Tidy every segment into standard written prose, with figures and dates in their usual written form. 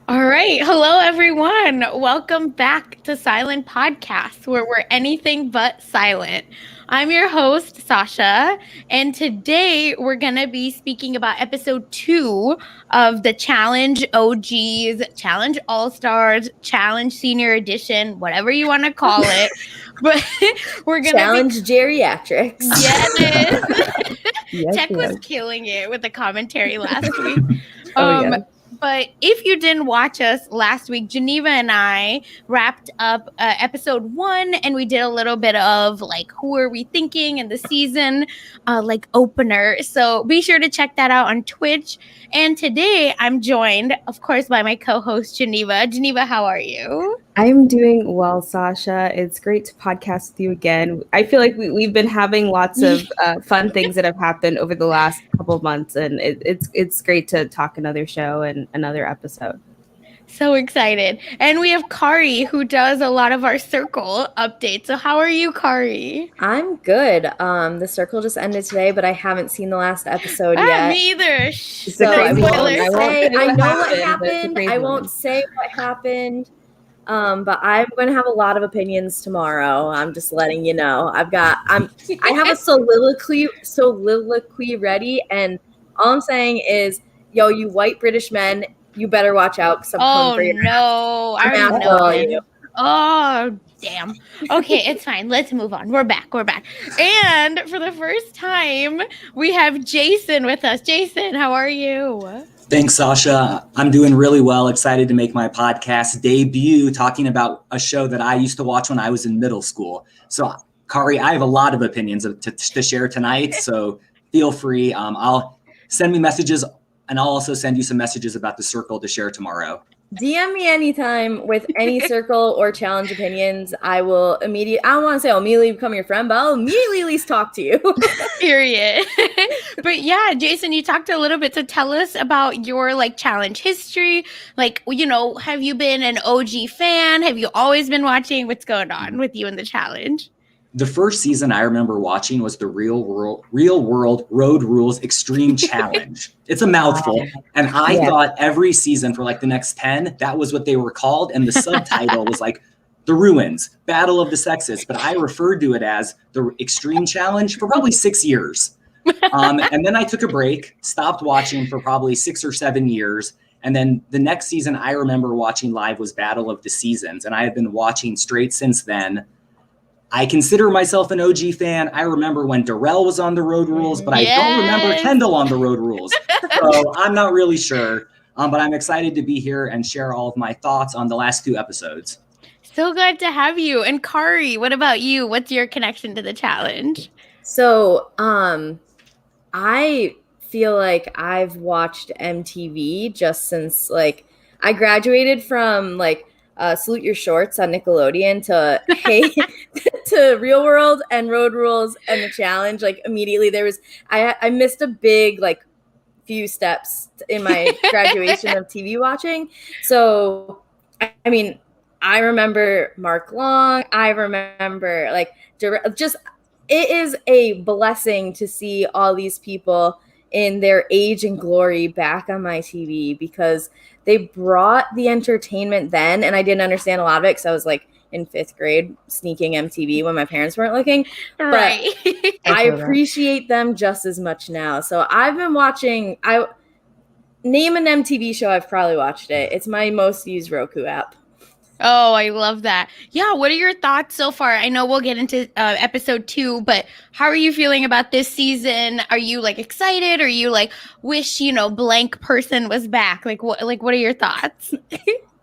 All right. Hello, everyone. Welcome back to Silent Podcast, where we're anything but silent. I'm your host, Sasha, and today we're going to be speaking about episode 2 of the Challenge OGs, Challenge All-Stars, Challenge Senior Edition, whatever you want to call it. But we're going to Challenge Geriatrics. Yes. Tech was killing it with the commentary last week. But if you didn't watch us last week, Geneva and I wrapped up episode 1, and we did a little bit of like who are we thinking in the season like opener. So be sure to check that out on Twitch. And today I'm joined, of course, by my co-host Geneva. Geneva, how are you? I'm doing well, Sasha. It's great to podcast with you again. I feel like we've been having lots of fun things that have happened over the last couple of months, and it's great to talk another show and another episode. So excited. And we have Kari, who does a lot of our Circle updates. So how are you, Kari? I'm good. The Circle just ended today, but I haven't seen the last episode yet. Me either. So I know what happened. I won't say what happened. But I'm going to have a lot of opinions tomorrow. I'm just letting you know. I have a soliloquy ready, and all I'm saying is, yo, you white British men, you better watch out, because I'm coming for your ass. Oh, damn. Okay, it's fine. Let's move on. We're back. And for the first time, we have Jason with us. Jason, how are you? Thanks, Sasha. I'm doing really well. Excited to make my podcast debut talking about a show that I used to watch when I was in middle school. So, Kari, I have a lot of opinions to share tonight, so feel free. I'll send me messages, and I'll also send you some messages about the Circle to share tomorrow. DM me anytime with any Circle or Challenge opinions. I don't want to say I'll immediately become your friend, but I'll immediately at least talk to you. Period. But yeah, Jason, you talked a little bit to tell us about your like Challenge history. Like, you know, have you been an OG fan? Have you always been watching? What's going on with you in the Challenge? The first season I remember watching was the Real World Road Rules Extreme Challenge. It's a mouthful. And I thought every season for like the next 10, that was what they were called. And the subtitle was like The Ruins, Battle of the Sexes. But I referred to it as the Extreme Challenge for probably 6 years. And then I took a break, stopped watching for probably 6 or 7 years. And then the next season I remember watching live was Battle of the Seasons. And I have been watching straight since then. I consider myself an OG fan. I remember when Darrell was on the Road Rules, but I don't remember Kendall on the Road Rules. So I'm not really sure, but I'm excited to be here and share all of my thoughts on the last 2 episodes. So glad to have you. And Kari, what about you? What's your connection to the Challenge? So I feel like I've watched MTV just since like I graduated from like Salute Your Shorts on Nickelodeon to Real World and Road Rules and the Challenge. Like immediately there was I missed a big like few steps in my graduation of TV watching. So I mean, I remember Mark Long. I remember like just it is a blessing to see all these people in their age and glory back on my TV, because they brought the entertainment then, and I didn't understand a lot of it because I was like in 5th grade sneaking MTV when my parents weren't looking. Right. But I appreciate them just as much now. So I've been watching. Name an MTV show, I've probably watched it. It's my most used Roku app. Oh, I love that. Yeah, what are your thoughts so far? I know we'll get into episode 2, but how are you feeling about this season? Are you like excited? Or you like wish, blank person was back? Like what are your thoughts?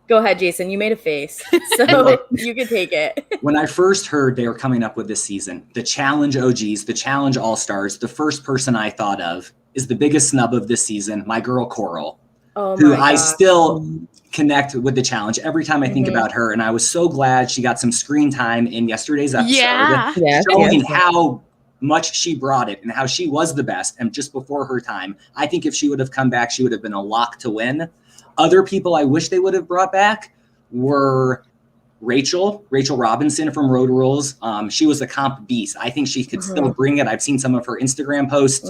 Go ahead, Jason. You made a face, so you can take it. When I first heard they were coming up with this season, the Challenge OGs, the Challenge All-Stars, the first person I thought of is the biggest snub of this season, my girl Coral, who I still connect with the Challenge every time I think about her. And I was so glad she got some screen time in yesterday's episode, showing how much she brought it and how she was the best. And just before her time, I think if she would have come back, she would have been a lock to win. Other people I wish they would have brought back were Rachel Robinson from Road Rules. She was a comp beast. I think she could still bring it. I've seen some of her Instagram posts.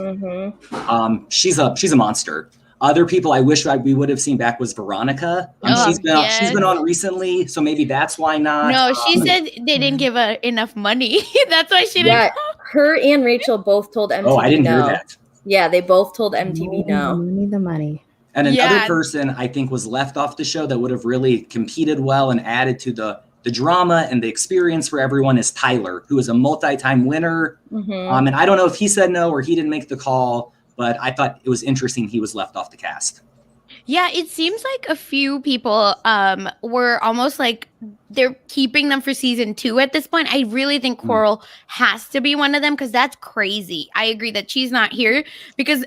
She's a monster. Other people I wish we would have seen back was Veronica. She's been on recently, so maybe that's why not. No, she said they didn't give her enough money. That's why she didn't. Yeah, her and Rachel both told MTV. Oh, I didn't hear no. that. Yeah, they both told MTV no. Need the money. And another person I think was left off the show that would have really competed well and added to the drama and the experience for everyone is Tyler, who is a multi-time winner. Mm-hmm. And I don't know if he said no or he didn't make the call, but I thought it was interesting he was left off the cast. Yeah, it seems like a few people were almost like they're keeping them for season 2 at this point. I really think Coral has to be one of them because that's crazy. I agree that she's not here because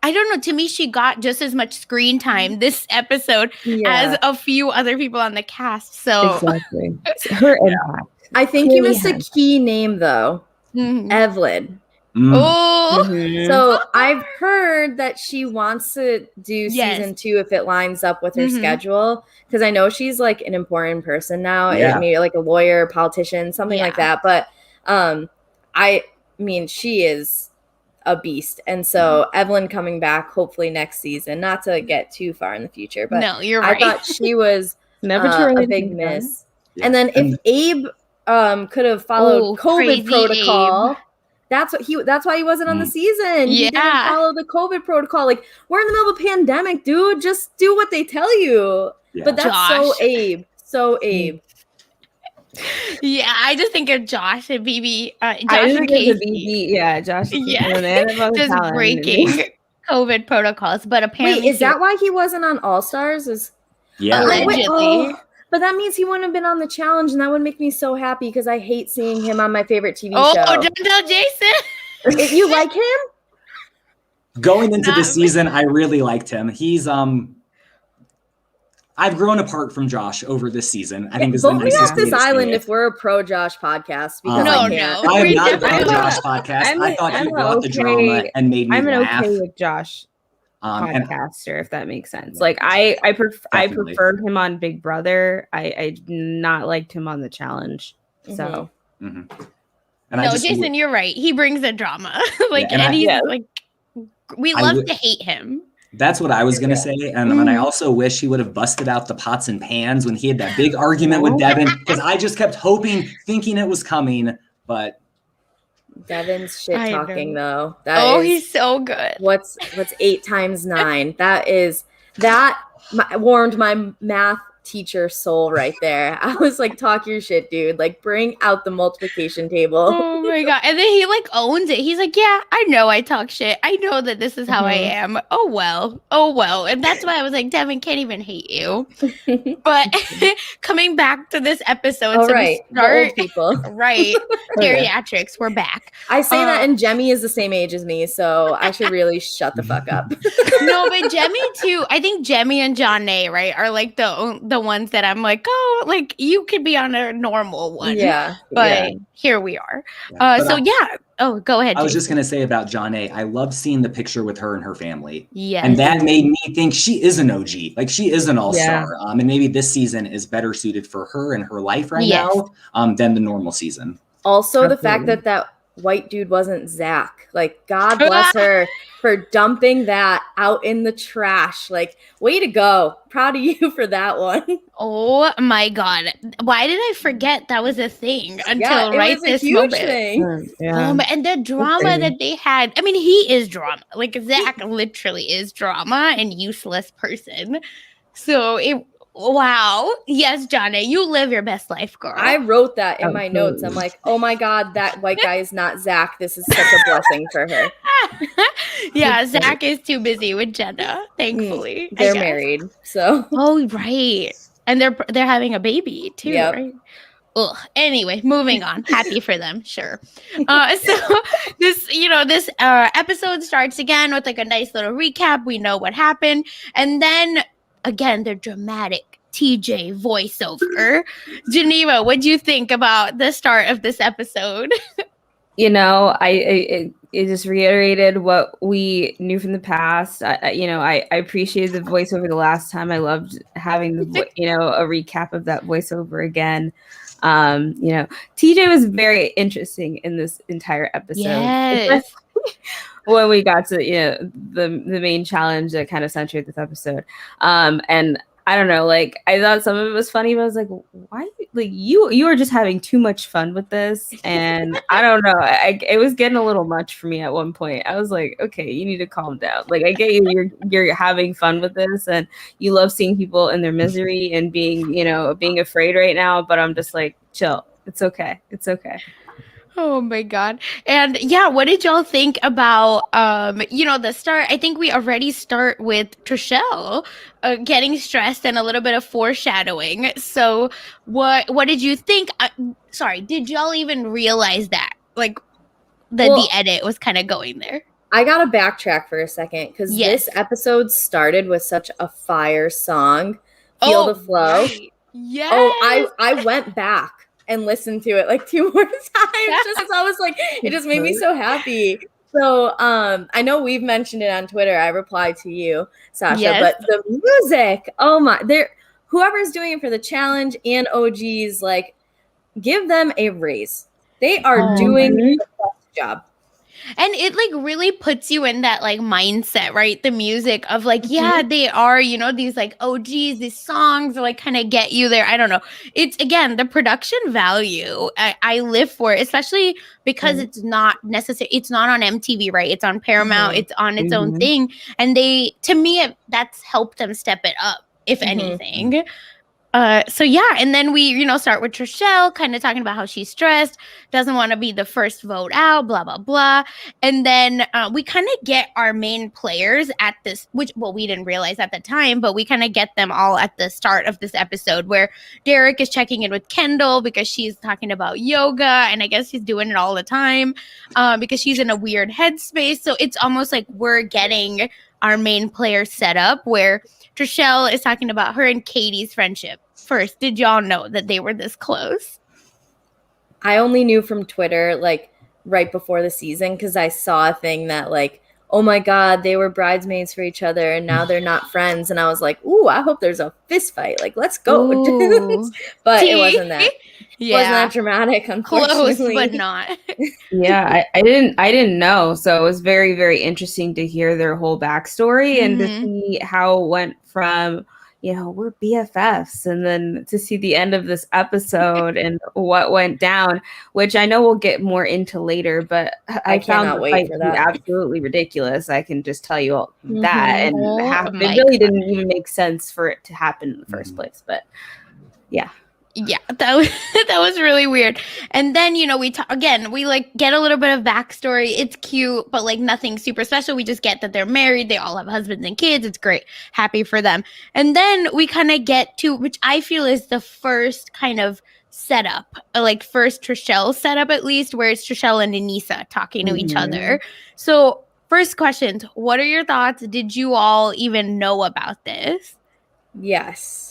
I don't know. To me, she got just as much screen time this episode as a few other people on the cast. So exactly, her impact. I think you missed a key name though, Evelyn. Oh, so I've heard that she wants to do season 2 if it lines up with her schedule, because I know she's like an important person now, maybe like a lawyer, politician, something like that. But I mean, she is a beast, and so Evelyn coming back hopefully next season. Not to get too far in the future, but no, you're right. I thought she was never a big miss. Yeah. And then if Abe could have followed COVID protocol. Abe. That's why he wasn't on the season. He didn't follow the COVID protocol. Like, we're in the middle of a pandemic, dude. Just do what they tell you. Yeah. But that's so Abe. So Abe. Yeah, I just think of Josh and BB. Josh and Casey. Josh. Yeah, just breaking COVID protocols. But apparently, is that why he wasn't on All Stars? Allegedly. But that means he wouldn't have been on the challenge, and that would make me so happy because I hate seeing him on my favorite TV show. Oh, don't tell Jason. You like him? Going into this season, I really liked him. He's I've grown apart from Josh over this season. I think vote me off this island if we're a pro Josh podcast. Because no, I am not a pro Josh podcast. I thought he brought the drama and made me laugh. I'm okay with Josh. Podcaster, if that makes sense. Like I preferred him on Big Brother. I not liked him on the challenge. So and Jason, you're right. He brings the drama. We love to hate him. That's what I was gonna say, and I also wish he would have busted out the pots and pans when he had that big argument with Devin, because I just kept thinking it was coming, but. Devin's shit talking though. He's so good. What's 8 times 9? That warmed my math teacher soul right there. I was like, talk your shit, dude. Like, bring out the multiplication table. Oh my god. And then he like owns it. He's like, yeah, I know I talk shit. I know that this is how I am. Oh well. And that's why I was like, Devin can't even hate you. But coming back to this episode, old people. Right. Geriatrics, we're back. I say that, and Jemmy is the same age as me, so I should really shut the fuck up. No, but Jemmy too. I think Jemmy and Janae, right, are like the ones that I'm like, oh, like you could be on a normal one. Yeah. But here we are. Oh, go ahead. I was just gonna say about Janae, I love seeing the picture with her and her family. Yes. And that made me think she is an OG. Like, she is an all-star. And maybe this season is better suited for her and her life right now than the normal season. Also, the fact that white dude wasn't Zach. Like, God bless her for dumping that out in the trash. Like, way to go. Proud of you for that one. Oh my God. Why did I forget that was a thing until this moment? Thing. And the drama that they had. I mean, he is drama. Like, Zach literally is drama and useless person. So wow. Yes, Johnny, you live your best life, girl. I wrote that in my notes. I'm like, oh my God, that white guy is not Zach. This is such a blessing for her. Yeah, Zach is too busy with Jenna, thankfully. They're married, so. Oh, right. And they're having a baby too, right? Ugh. Anyway, moving on. Happy for them, sure. So this episode starts again with like a nice little recap. We know what happened. And then again, the dramatic TJ voiceover. Geneva, what do you think about the start of this episode? It just reiterated what we knew from the past. I appreciated the voiceover the last time. I loved having a recap of that voiceover again. TJ was very interesting in this entire episode. Yes. when we got to the main challenge that kind of centered this episode. And I don't know, like I thought some of it was funny, but I was like, why? Like you are just having too much fun with this, and I don't know. It was getting a little much for me at one point. I was like, okay, you need to calm down. Like I get you're having fun with this, and you love seeing people in their misery and being afraid right now. But I'm just like, chill. It's okay. It's okay. Oh my God. And yeah, what did y'all think about the start? I think we already start with Trishelle getting stressed and a little bit of foreshadowing. So what did you think? Sorry, did y'all even realize that? Like the edit was kind of going there? I gotta backtrack for a second because this episode started with such a fire song, Feel the Flow. Right. Yes. Oh, I went back and listened to it like 2 more times just because I was like, it just made me so happy. So I know we've mentioned it on Twitter. I replied to you, Sasha, but the music, oh my, whoever's doing it for the challenge and OGs, like, give them a raise. They are doing the best job. And it like really puts you in that like mindset, right? The music of like, yeah, they are, these like OGs, these songs like kind of get you there. I don't know. It's again, the production value I live for, especially because it's not necessary. It's not on MTV, right? It's on Paramount. It's on its own thing. And to me, that's helped them step it up, if anything. So yeah, and then we, start with Trishelle kind of talking about how she's stressed, doesn't want to be the first vote out, blah, blah, blah. And then we kind of get our main players at this, which, we didn't realize at the time, but we kind of get them all at the start of this episode where Derek is checking in with Kendall because she's talking about yoga. And I guess she's doing it all the time because she's in a weird headspace. So it's almost like we're getting our main player set up where Trishelle is talking about her and Katie's friendship. First, did y'all know that they were this close? I only knew from Twitter, like, right before the season, because I saw a thing that, like, oh my God, they were bridesmaids for each other, and now they're not friends. And I was like, ooh, I hope there's a fist fight. Like, let's go. But it wasn't that. Yeah. Wasn't that dramatic, unfortunately. Close, but not. Yeah, I didn't know. So it was very, very interesting to hear their whole backstory and to see how it went from, we're BFFs, and then to see the end of this episode and what went down, which I know we'll get more into later, but I found the fight to be absolutely ridiculous. I can just tell you all that. And it really didn't even make sense for it to happen in the first place. But yeah. Yeah, that was really weird. And then, we like get a little bit of backstory. It's cute, but like nothing super special. We just get that they're married. They all have husbands and kids. It's great. Happy for them. And then we kind of get to, which I feel is the first kind of setup, like first Trishelle setup at least, where it's Trishelle and Anissa talking to each other. So first questions, what are your thoughts? Did you all even know about this? Yes.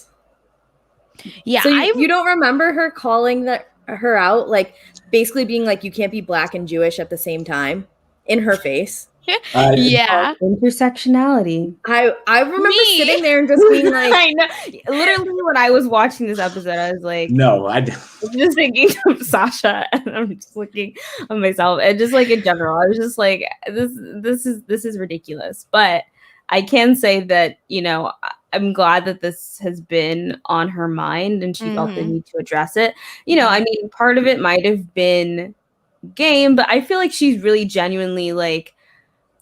Yeah. So you don't remember her calling her out, like basically being like, you can't be Black and Jewish at the same time in her face? Yeah. Intersectionality. I remember sitting there and just being like, I know. Literally when I was watching this episode, I was like, no, I didn't. Just thinking of Sasha, and I'm just looking at myself, and just like in general, I was just like, this is ridiculous. But I can say that, I'm glad that this has been on her mind and she felt the need to address it. I mean, part of it might have been game, but I feel like she's really genuinely like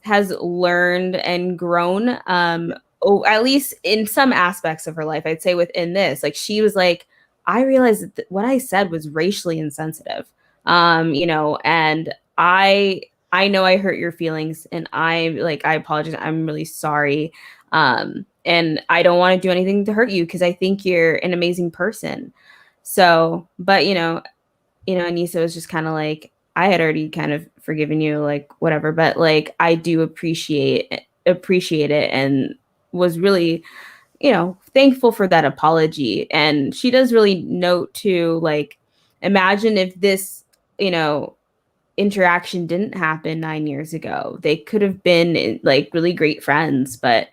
has learned and grown, at least in some aspects of her life. I'd say within this, like she was like, I realized that what I said was racially insensitive, and I know I hurt your feelings, and I apologize. I'm really sorry. And I don't want to do anything to hurt you because I think you're an amazing person. So, but Anissa was just kind of like, I had already kind of forgiven you, like whatever, but like I do appreciate it, and was really, thankful for that apology. And she does really note to like, imagine if this, interaction didn't happen 9 years ago. They could have been like really great friends, but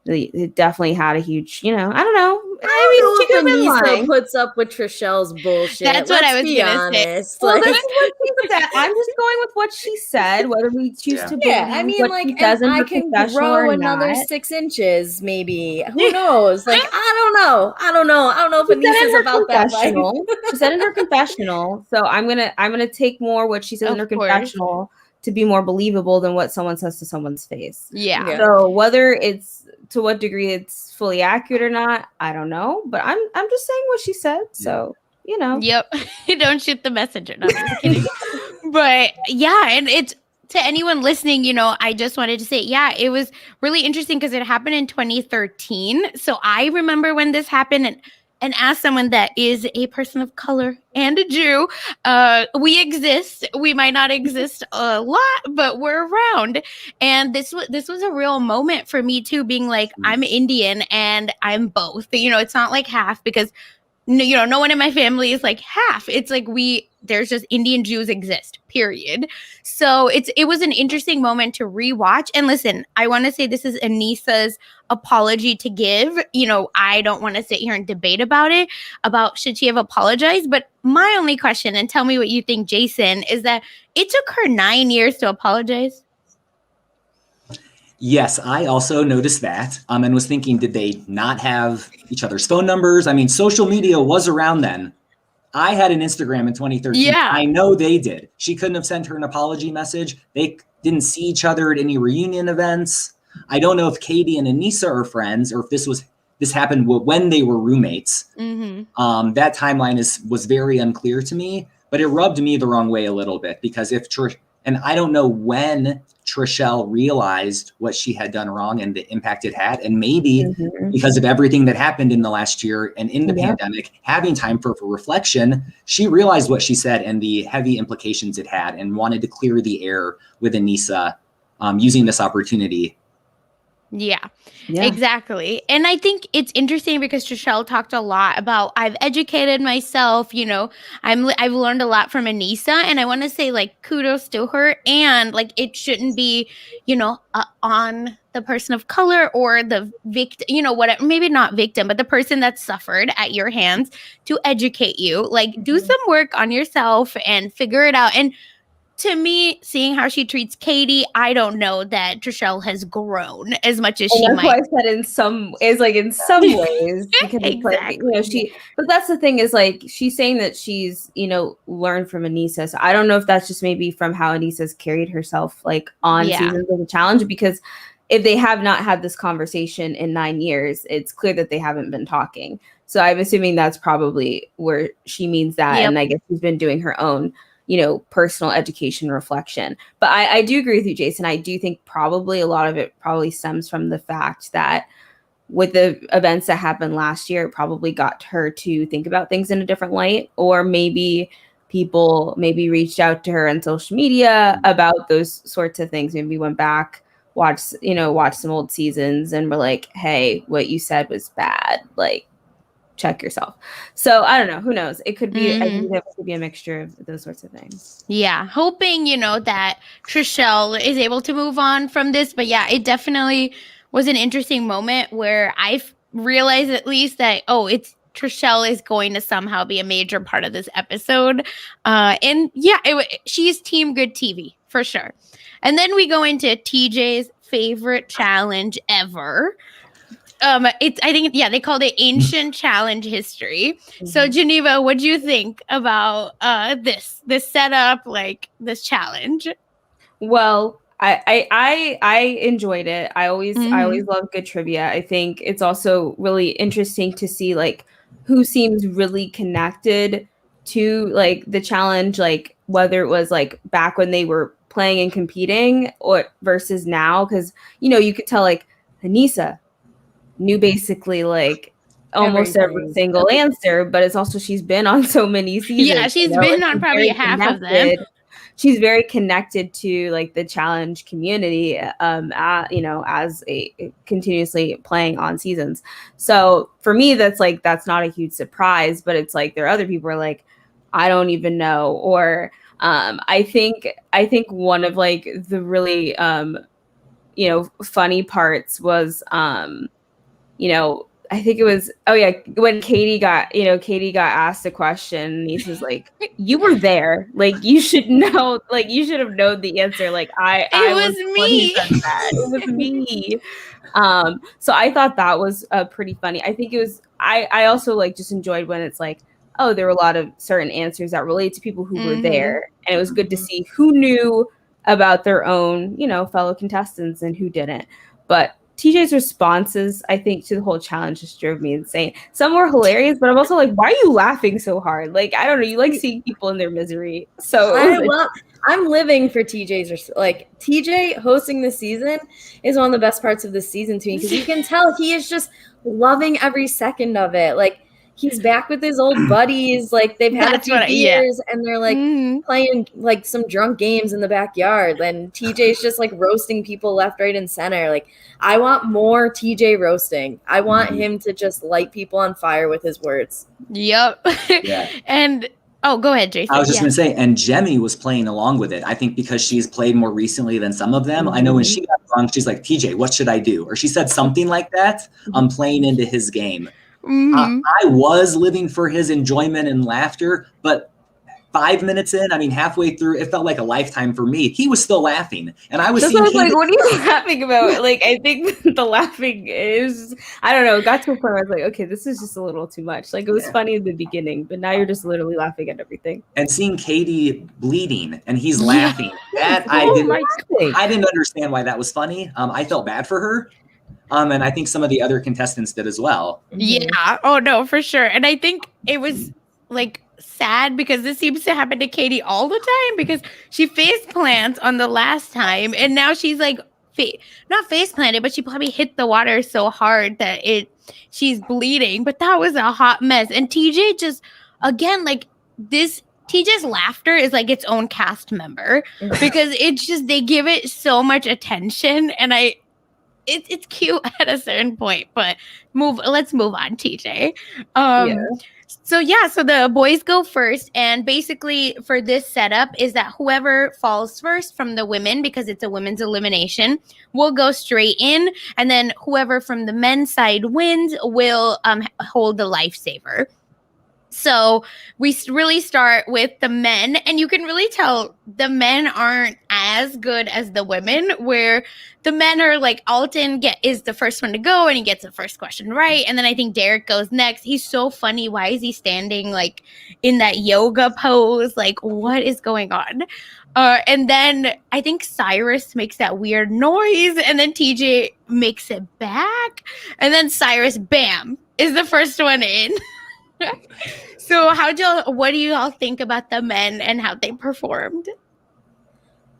it definitely had a huge, I don't know, she could have been lying. Puts up with Trishelle's bullshit. That's what I was gonna say. Well, this is what she said. I'm just going with what she said, whether we choose to believe I mean, what she says in her confessional grow or another not. 6 inches, maybe. Who knows? Like, I don't know if Anissa's about that life. She said in her confessional. So I'm gonna take more what she said in her confessional to be more believable than what someone says to someone's face. Yeah. So whether it's to what degree it's fully accurate or not, I don't know. But I'm just saying what she said. So you know. Yep. Don't shoot the messenger. No, I'm just kidding. But yeah, and it's to anyone listening, you know, I just wanted to say, yeah, it was really interesting because it happened in 2013. So I remember when this happened, and as someone that is a person of color and a Jew, we exist. We might not exist a lot, but we're around. And this was a real moment for me too, being like, I'm Indian and I'm both. You know, it's not like half, because you know, no one in my family is like half. It's like there's just Indian Jews exist, period. So it was an interesting moment to rewatch. And listen, I want to say this is Anissa's apology to give. You know, I don't want to sit here and debate about should she have apologized. But my only question, and tell me what you think, Jason, is that it took her 9 years to apologize. Yes, I also noticed that and was thinking, did they not have each other's phone numbers? I mean, social media was around then. I had an Instagram in 2013. Yeah. I know they did. She couldn't have sent her an apology message. They didn't see each other at any reunion events. I don't know if Katie and Anissa are friends or if this happened when they were roommates. Mm-hmm. That timeline was very unclear to me, but it rubbed me the wrong way a little bit because and I don't know when Trishelle realized what she had done wrong and the impact it had. And maybe because of everything that happened in the last year and in the pandemic, having time for reflection, she realized what she said and the heavy implications it had and wanted to clear the air with Anissa using this opportunity. Yeah, exactly. And I think it's interesting because Trishelle talked a lot about, I've educated myself, you know, I've learned a lot from Anissa, and I want to say, like, kudos to her. And like, it shouldn't be, you know, on the person of color or the victim, you know, whatever, maybe not victim, but the person that suffered at your hands to educate you. Like, do some work on yourself and figure it out. And to me, seeing how she treats Katie, I don't know that Trishelle has grown as much as she might. That's why I said in some ways, because exactly. Like, you know, but that's the thing is, like, she's saying that she's, you know, learned from Anissa. So I don't know if that's just maybe from how Anissa's carried herself, like, on seasons of the challenge, because if they have not had this conversation in 9 years, it's clear that they haven't been talking. So I'm assuming that's probably where she means that. And I guess she's been doing her own, you know, personal education reflection. But I do agree with you, Jason. I do think probably a lot of it probably stems from the fact that with the events that happened last year, it probably got her to think about things in a different light, or maybe people reached out to her on social media about those sorts of things. Maybe went back, watched some old seasons and were like, hey, what you said was bad. Like, check yourself. So I don't know. Who knows? It could be. I think it could be a mixture of those sorts of things. Yeah, hoping, you know, that Trishelle is able to move on from this. But yeah, it definitely was an interesting moment where I realized at least that it's Trishelle is going to somehow be a major part of this episode. And yeah, she's team good TV for sure. And then we go into TJ's favorite challenge ever. They called it Ancient Challenge History. So Geneva, what do you think about this setup, like this challenge? Well, I enjoyed it. I always love good trivia. I think it's also really interesting to see, like, who seems really connected to, like, the challenge, like whether it was like back when they were playing and competing or versus now, because, you know, you could tell, like, Anissa knew basically, like, almost every single answer, but it's also she's been on so many seasons. Yeah, she's been on probably half of them. She's very connected to, like, the challenge community, as a continuously playing on seasons. So for me, that's not a huge surprise, but it's like there are other people who are like, I don't even know. Or I think one of, like, the really funny parts was I think it was, when Katie got asked a question, and he was like, you were there. Like, you should know, like, you should have known the answer. Like, I was the me. one who said that. It was me. So I thought that was pretty funny. I think it was, I also like just enjoyed when it's like, oh, there were a lot of certain answers that relate to people who were there. And it was good to see who knew about their own, fellow contestants and who didn't. But TJ's responses, I think, to the whole challenge just drove me insane. Some were hilarious, but I'm also like, why are you laughing so hard? Like, I don't know. You like seeing people in their misery. So I'm living for TJ's. Like, TJ hosting this season is one of the best parts of this season to me, because you can tell he is just loving every second of it. Like, he's back with his old buddies. Like, they've had a few beers and they're like playing like some drunk games in the backyard. And TJ's just like roasting people left, right, and center. Like, I want more TJ roasting. I want him to just light people on fire with his words. Yep. Yeah. And go ahead, Jason. I was just going to say, and Jemmy was playing along with it. I think because she's played more recently than some of them. I know when she got drunk, she's like, TJ, what should I do? Or she said something like that. I'm playing into his game. I was living for his enjoyment and laughter, but 5 minutes in, I mean, halfway through, it felt like a lifetime for me. He was still laughing, and I was like, what are you laughing about? Like, I think the laughing is, I don't know, it got to a point where I was like, okay, this is just a little too much. Like, it was funny in the beginning, but now you're just literally laughing at everything. And seeing Katie bleeding and he's laughing, that I didn't understand why that was funny. I felt bad for her. And I think some of the other contestants did as well. Yeah. Oh no, for sure. And I think it was like sad because this seems to happen to Katie all the time, because she face plants on the last time, and now she's like not face planted, but she probably hit the water so hard that she's bleeding. But that was a hot mess. And TJ just, again, like, this TJ's laughter is like its own cast member, because it's just, they give it so much attention, and it's cute at a certain point, but let's move on, TJ. So the boys go first, and basically for this setup is that whoever falls first from the women, because it's a women's elimination, will go straight in, and then whoever from the men's side wins will hold the lifesaver. So we really start with the men, and you can really tell the men aren't as good as the women, where the men are like, Alton is the first one to go, and he gets the first question right. And then I think Derek goes next. He's so funny. Why is he standing like in that yoga pose? Like, what is going on? And then I think Cyrus makes that weird noise, and then TJ makes it back. And then Cyrus, bam, is the first one in. So what do you all think about the men and how they performed?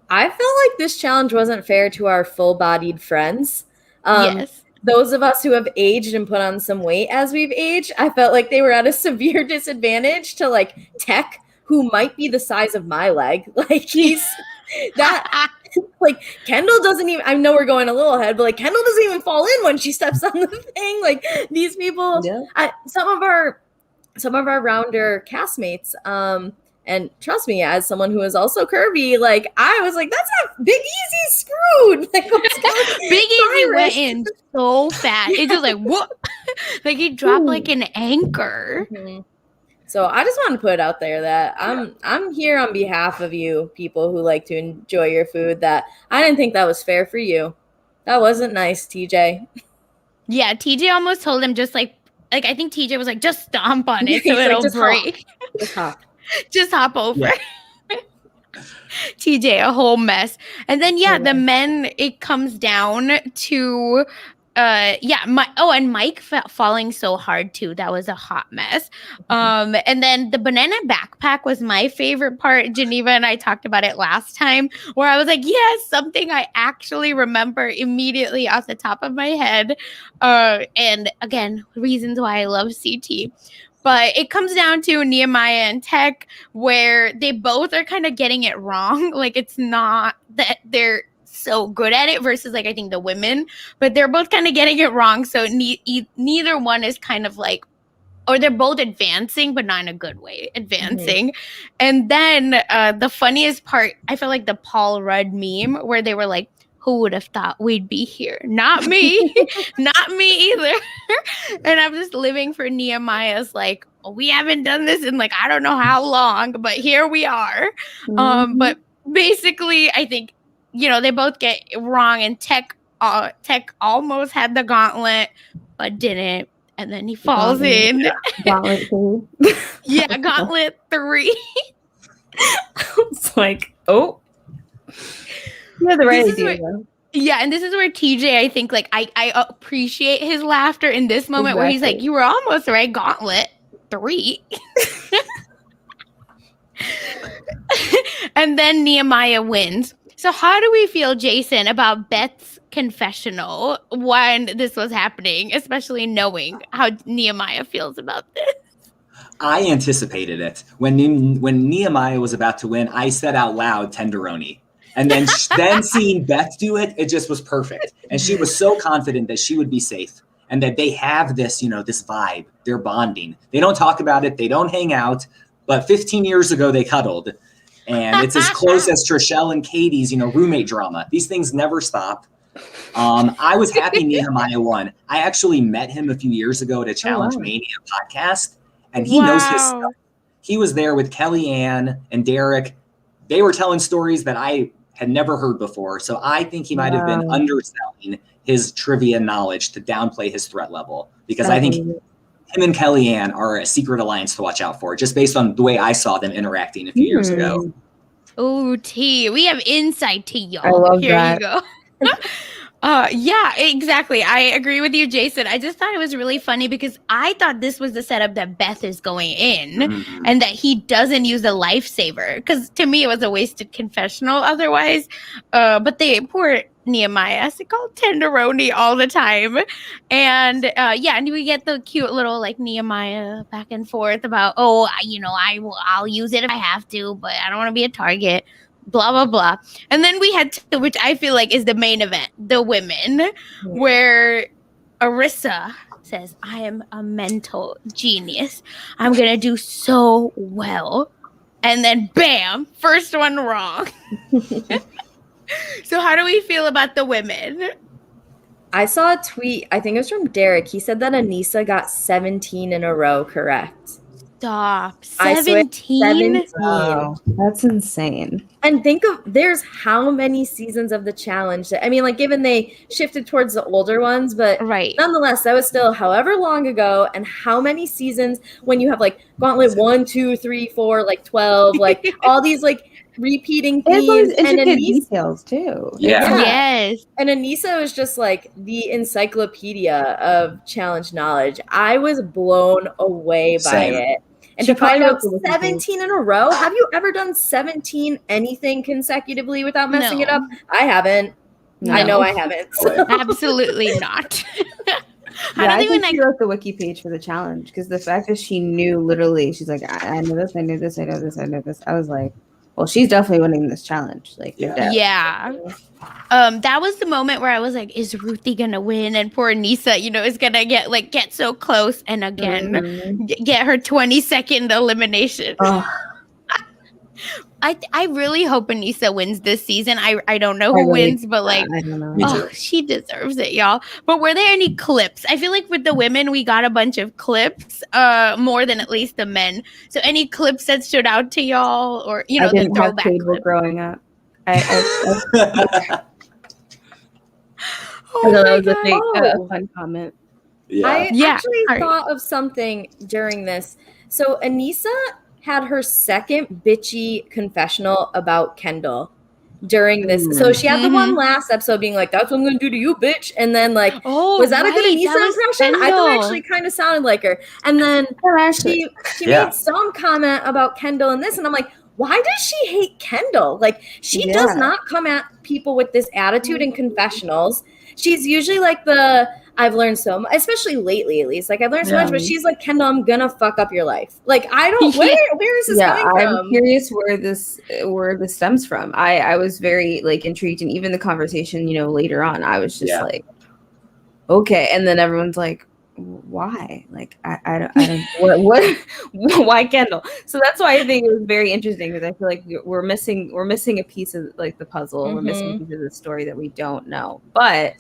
I felt like this challenge wasn't fair to our full-bodied friends. Yes. Those of us who have aged and put on some weight as we've aged, I felt like they were at a severe disadvantage to like Tech, who might be the size of my leg. Like, he's that like, Kendall doesn't even, I know we're going a little ahead, but like, Kendall doesn't even fall in when she steps on the thing. Like, these people, some of our rounder castmates, and trust me, as someone who is also curvy, like, I was like, that's not Big Easy screwed. Like, Big Easy went in so fast. It's just like, what? Like, he dropped like an anchor. So I just want to put it out there that I'm here on behalf of you people who like to enjoy your food, that I didn't think that was fair for you. That wasn't nice, TJ. Yeah, TJ almost told him just like I think TJ was like, just stomp on it so it'll break. Just hop over. Yeah. TJ, a whole mess. And then the men, it comes down to and Mike falling so hard too. That was a hot mess. And then the banana backpack was my favorite part. Geneva and I talked about it last time, where I was like, yes, something I actually remember immediately off the top of my head. And again, reasons why I love CT. But it comes down to Nehemiah and Tech, where they both are kind of getting it wrong. Like, it's not that they're so good at it versus like I think the women, but they're both kind of getting it wrong. So neither one is kind of like, or they're both advancing, but not in a good way, advancing. And then the funniest part, I felt like the Paul Rudd meme, where they were like, who would have thought we'd be here? Not me. Not me either. And I'm just living for Nehemiah's like, we haven't done this in like I don't know how long, but here we are. But basically, I think, you know, they both get it wrong, and Tech almost had the gauntlet, but didn't. And then he falls in. Gauntlet 3. Yeah, Gauntlet 3. It's like, oh. You had the right idea, though. Yeah, and this is where TJ, I think, like, I appreciate his laughter in this moment where he's like, you were almost right, Gauntlet 3. And then Nehemiah wins. So how do we feel, Jason, about Beth's confessional when this was happening, especially knowing how Nehemiah feels about this? I anticipated it. When Nehemiah was about to win, I said out loud, tenderoni. And then seeing Beth do it, it just was perfect. And she was so confident that she would be safe and that they have this, you know, this vibe. They're bonding. They don't talk about it. They don't hang out. But 15 years ago, they cuddled. And it's as close as Trishelle and Katie's, you know, roommate drama. These things never stop. I was happy Nehemiah won. I actually met him a few years ago at a Challenge Mania podcast, and he knows his stuff. He was there with Kellyanne and Derek. They were telling stories that I had never heard before. So I think he might have been underselling his trivia knowledge to downplay his threat level, because I think him and Kellyanne are a secret alliance to watch out for, just based on the way I saw them interacting a few years ago. Oh, T. We have insight to y'all. I love Here that. you go. Yeah, exactly. I agree with you, Jason. I just thought it was really funny because I thought this was the setup that Beth is going in and that he doesn't use a lifesaver, because to me it was a wasted confessional otherwise. But they poor Nehemiah, they call tenderoni all the time. And and we get the cute little like Nehemiah back and forth about, I'll use it if I have to, but I don't want to be a target. Blah, blah, blah. And then we had to, which I feel like is the main event, the women, where Arissa says, I am a mental genius. I'm going to do so well. And then bam, first one wrong. So how do we feel about the women? I saw a tweet, I think it was from Derek. He said that Anissa got 17 in a row correct. Stop. 17? 17. Wow, that's insane. And think of, there's how many seasons of the challenge. I mean, like, given they shifted towards the older ones, but nonetheless, that was still however long ago, and how many seasons when you have like Gauntlet 1, 2, 3, 4, like 12, like all these like repeating themes and details too. Yeah. Yes. And Anissa was just like the encyclopedia of challenge knowledge. I was blown away by it. And to find out 17 in a row, have you ever done 17 anything consecutively without messing it up? I haven't. No. I know I haven't. So. Absolutely not. I think she wrote the wiki page for the challenge, because the fact that she knew literally, she's like, I know this, I know this, I know this, I know this. I was like, well, she's definitely winning this challenge. Like, yeah. That was the moment where I was like, is Ruthie gonna win? And poor Nisa, is gonna get so close and again get her 22nd elimination. I really hope Anissa wins this season. I don't know who wins, but like, I don't know. She deserves it, y'all. But were there any clips? I feel like with the women, we got a bunch of clips, more than at least the men. So any clips that stood out to y'all, or I the throwback clip growing up. Oh that was a fun comment. Yeah. I actually thought of something during this. So Anissa had her second bitchy confessional about Kendall during this. So she had the one last episode being like, that's what I'm going to do to you, bitch. And then like, was that a good Anissa impression? I thought it actually kind of sounded like her. And then she made some comment about Kendall in this. And I'm like, why does she hate Kendall? Like, she does not come at people with this attitude in confessionals. She's usually like I've learned so much, especially lately at least. Like, I've learned so much, but she's like, Kendall, I'm gonna fuck up your life. Like, I don't, where is this coming from? I'm curious where this stems from. I was very like intrigued, and even the conversation, later on, I was just like, okay. And then everyone's like, why? Like, I don't what why Kendall? So that's why I think it was very interesting, because I feel like we're missing a piece of like the puzzle. We're missing a piece of the story that we don't know. But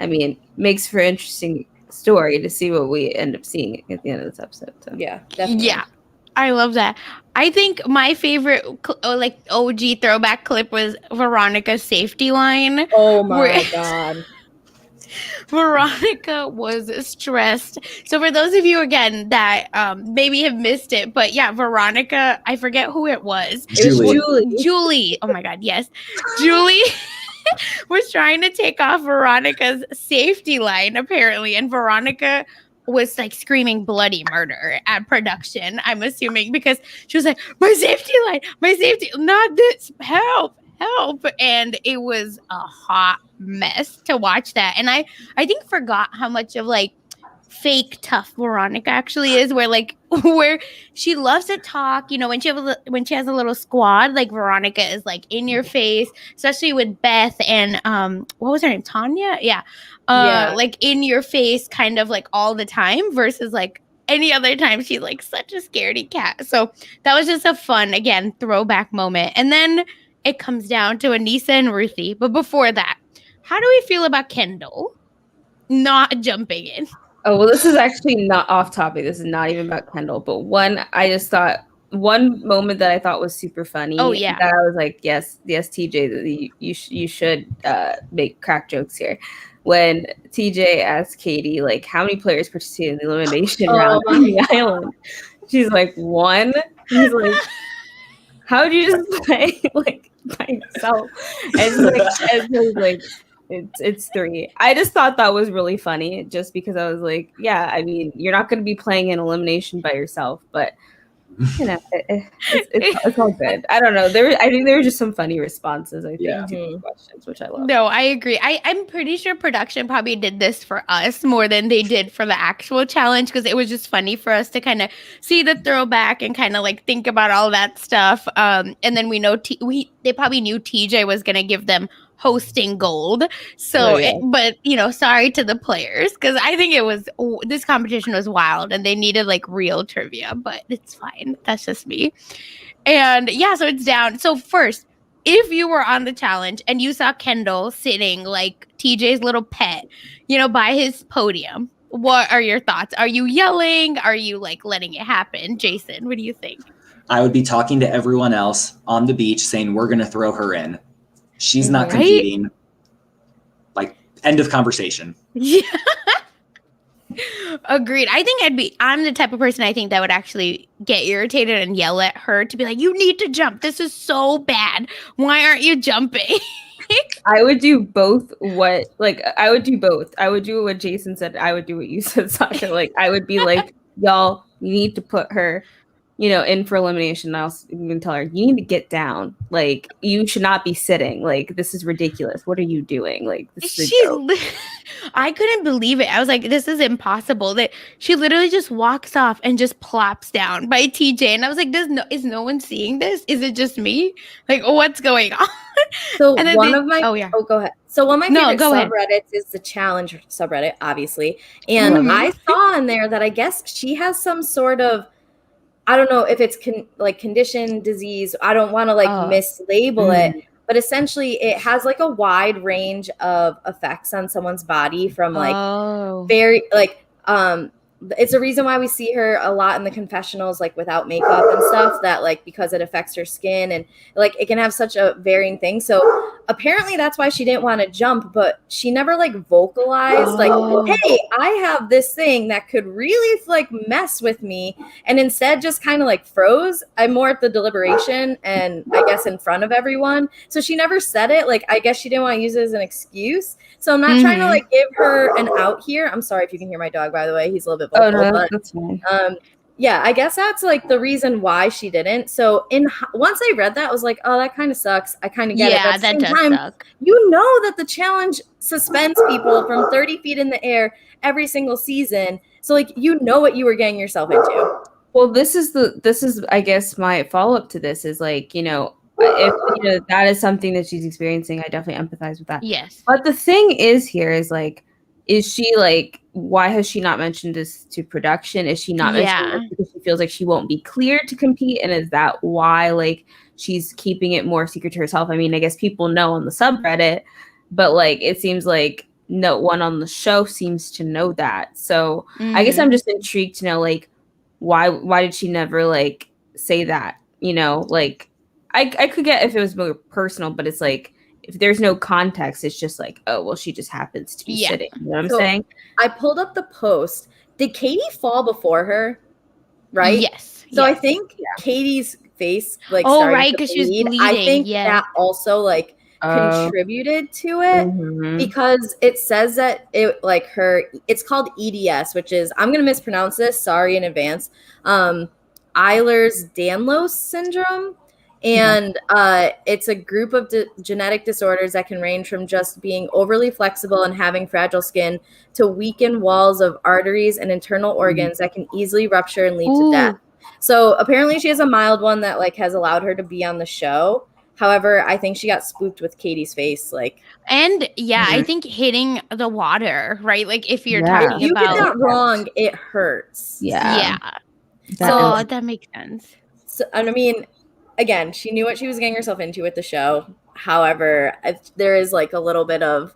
I mean, makes for interesting story to see what we end up seeing at the end of this episode. So. Yeah, definitely. Yeah, I love that. I think my favorite like OG throwback clip was Veronica's safety line. Oh my god. Veronica was stressed. So for those of you again that maybe have missed it, but yeah, Veronica, I forget who it was. Julie. Oh my god, yes. Julie was trying to take off Veronica's safety line apparently, and Veronica was like screaming bloody murder at production, I'm assuming, because she was like, my safety line, not this, help. And it was a hot mess to watch that. And I think forgot how much of like fake tough Veronica actually is, where she loves to talk, you know, when she has a little squad, like Veronica is like in your face, especially with Beth and what was her name, Tanya? Yeah. Like in your face kind of like all the time, versus like any other time she's like such a scaredy cat. So that was just a fun, again, throwback moment. And then it comes down to Anissa and Ruthie. But before that, how do we feel about Kendall not jumping in? Oh, well, this is actually not off topic. This is not even about Kendall. But one moment that I thought was super funny. Oh, yeah. That I was like, yes, TJ, you should make crack jokes here. When TJ asked Katie, like, how many players participated in the elimination round on the island? She's like, 1. He's like, how would you just play like by yourself? And like it's 3. I just thought that was really funny, just because I was like, yeah, I mean, you're not going to be playing an elimination by yourself, but you know, it's all good. I don't know. I think there were just some funny responses, I think, to the questions, which I love. No, I agree. I'm pretty sure production probably did this for us more than they did for the actual challenge, because it was just funny for us to kind of see the throwback and kind of like think about all that stuff. And then we know they probably knew TJ was going to give them hosting gold. So, but you know, sorry to the players, because I think this competition was wild and they needed like real trivia, but it's fine. That's just me. And yeah, so it's down. So first, if you were on the challenge and you saw Kendall sitting like TJ's little pet, you know, by his podium, what are your thoughts? Are you yelling? Are you like letting it happen? Jason, what do you think? I would be talking to everyone else on the beach saying, we're going to throw her in. She's not competing. Like, end of conversation. Yeah. Agreed. I think I'm the type of person I think that would actually get irritated and yell at her to be like, you need to jump. This is so bad. Why aren't you jumping? I would do both. I would do both. I would do what Jason said. I would do what you said, Sasha. Like, I would be like, y'all, you need to put her, you know, in for elimination. I'll even tell her, you need to get down. Like, you should not be sitting. Like, this is ridiculous. What are you doing? Like, this is a joke. I couldn't believe it. I was like, this is impossible. That she literally just walks off and just plops down by TJ. And I was like, is no one seeing this? Is it just me? Like, what's going on? So go ahead. So one of my favorite subreddits is the challenge subreddit, obviously. And I saw in there that I guess she has some sort of, I don't know if it's condition, disease. I don't want to mislabel it, but essentially it has like a wide range of effects on someone's body, from very it's a reason why we see her a lot in the confessionals, like without makeup and stuff, that like because it affects her skin and like it can have such a varying thing. So apparently that's why she didn't want to jump, but she never like vocalized like, hey, I have this thing that could really like mess with me, and instead just kind of like froze. I'm more at the deliberation and I guess in front of everyone. So she never said it. Like, I guess she didn't want to use it as an excuse. So I'm not trying to like give her an out here. I'm sorry if you can hear my dog, by the way. He's a little bit vocal. Oh, no, that's fine. Yeah, I guess that's like the reason why she didn't. So once I read that, I was like, oh, that kind of sucks. I kind of get it. But at the same time, suck. You know that the challenge suspends people from 30 feet in the air every single season. So like, you know what you were getting yourself into. Well, this is I guess my follow-up to this is like, you know, if you know that is something that she's experiencing, I definitely empathize with that. Yes. But the thing is here is like, is she like, why has she not mentioned this to production? Is she not mentioning this because she feels like she won't be cleared to compete? And is that why like she's keeping it more secret to herself? I mean, I guess people know on the subreddit, but like it seems like no one on the show seems to know that. So I guess I'm just intrigued to know like why did she never like say that? You know, like I could get if it was more personal, but it's like if there's no context, it's just like, oh, well, she just happens to be sitting. You know what I'm saying? I pulled up the post. Did Katie fall before her? Right? Yes. So I think Katie's face, like, right, because she was bleeding. I think that also, like, contributed to it because it says that it, like, it's called EDS, which is, I'm going to mispronounce this, sorry in advance, Ehlers-Danlos syndrome. And it's a group of genetic disorders that can range from just being overly flexible and having fragile skin to weakened walls of arteries and internal organs that can easily rupture and lead to death. So apparently she has a mild one that like has allowed her to be on the show. However, I think she got spooked with Katie's face. Like, and I think hitting the water, right? Like if you're talking if you about get that wrong, it hurts. Yeah. So that makes sense. So, and I mean, again, she knew what she was getting herself into with the show. However, there is like a little bit of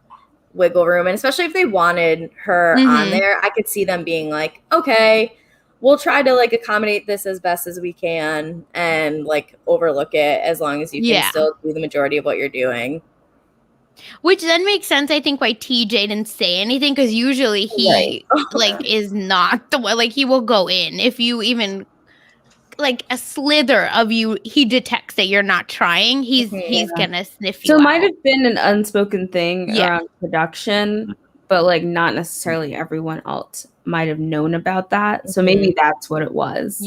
wiggle room. And especially if they wanted her on there, I could see them being like, okay, we'll try to like accommodate this as best as we can and like overlook it as long as you can still do the majority of what you're doing. Which then makes sense, I think, why TJ didn't say anything, because usually he like is not the one, like he will go in if you even like a slither of you, he detects that you're not trying, he's gonna sniff you so it out. might have been an unspoken thing around production, but like not necessarily everyone else might have known about that. So maybe that's what it was.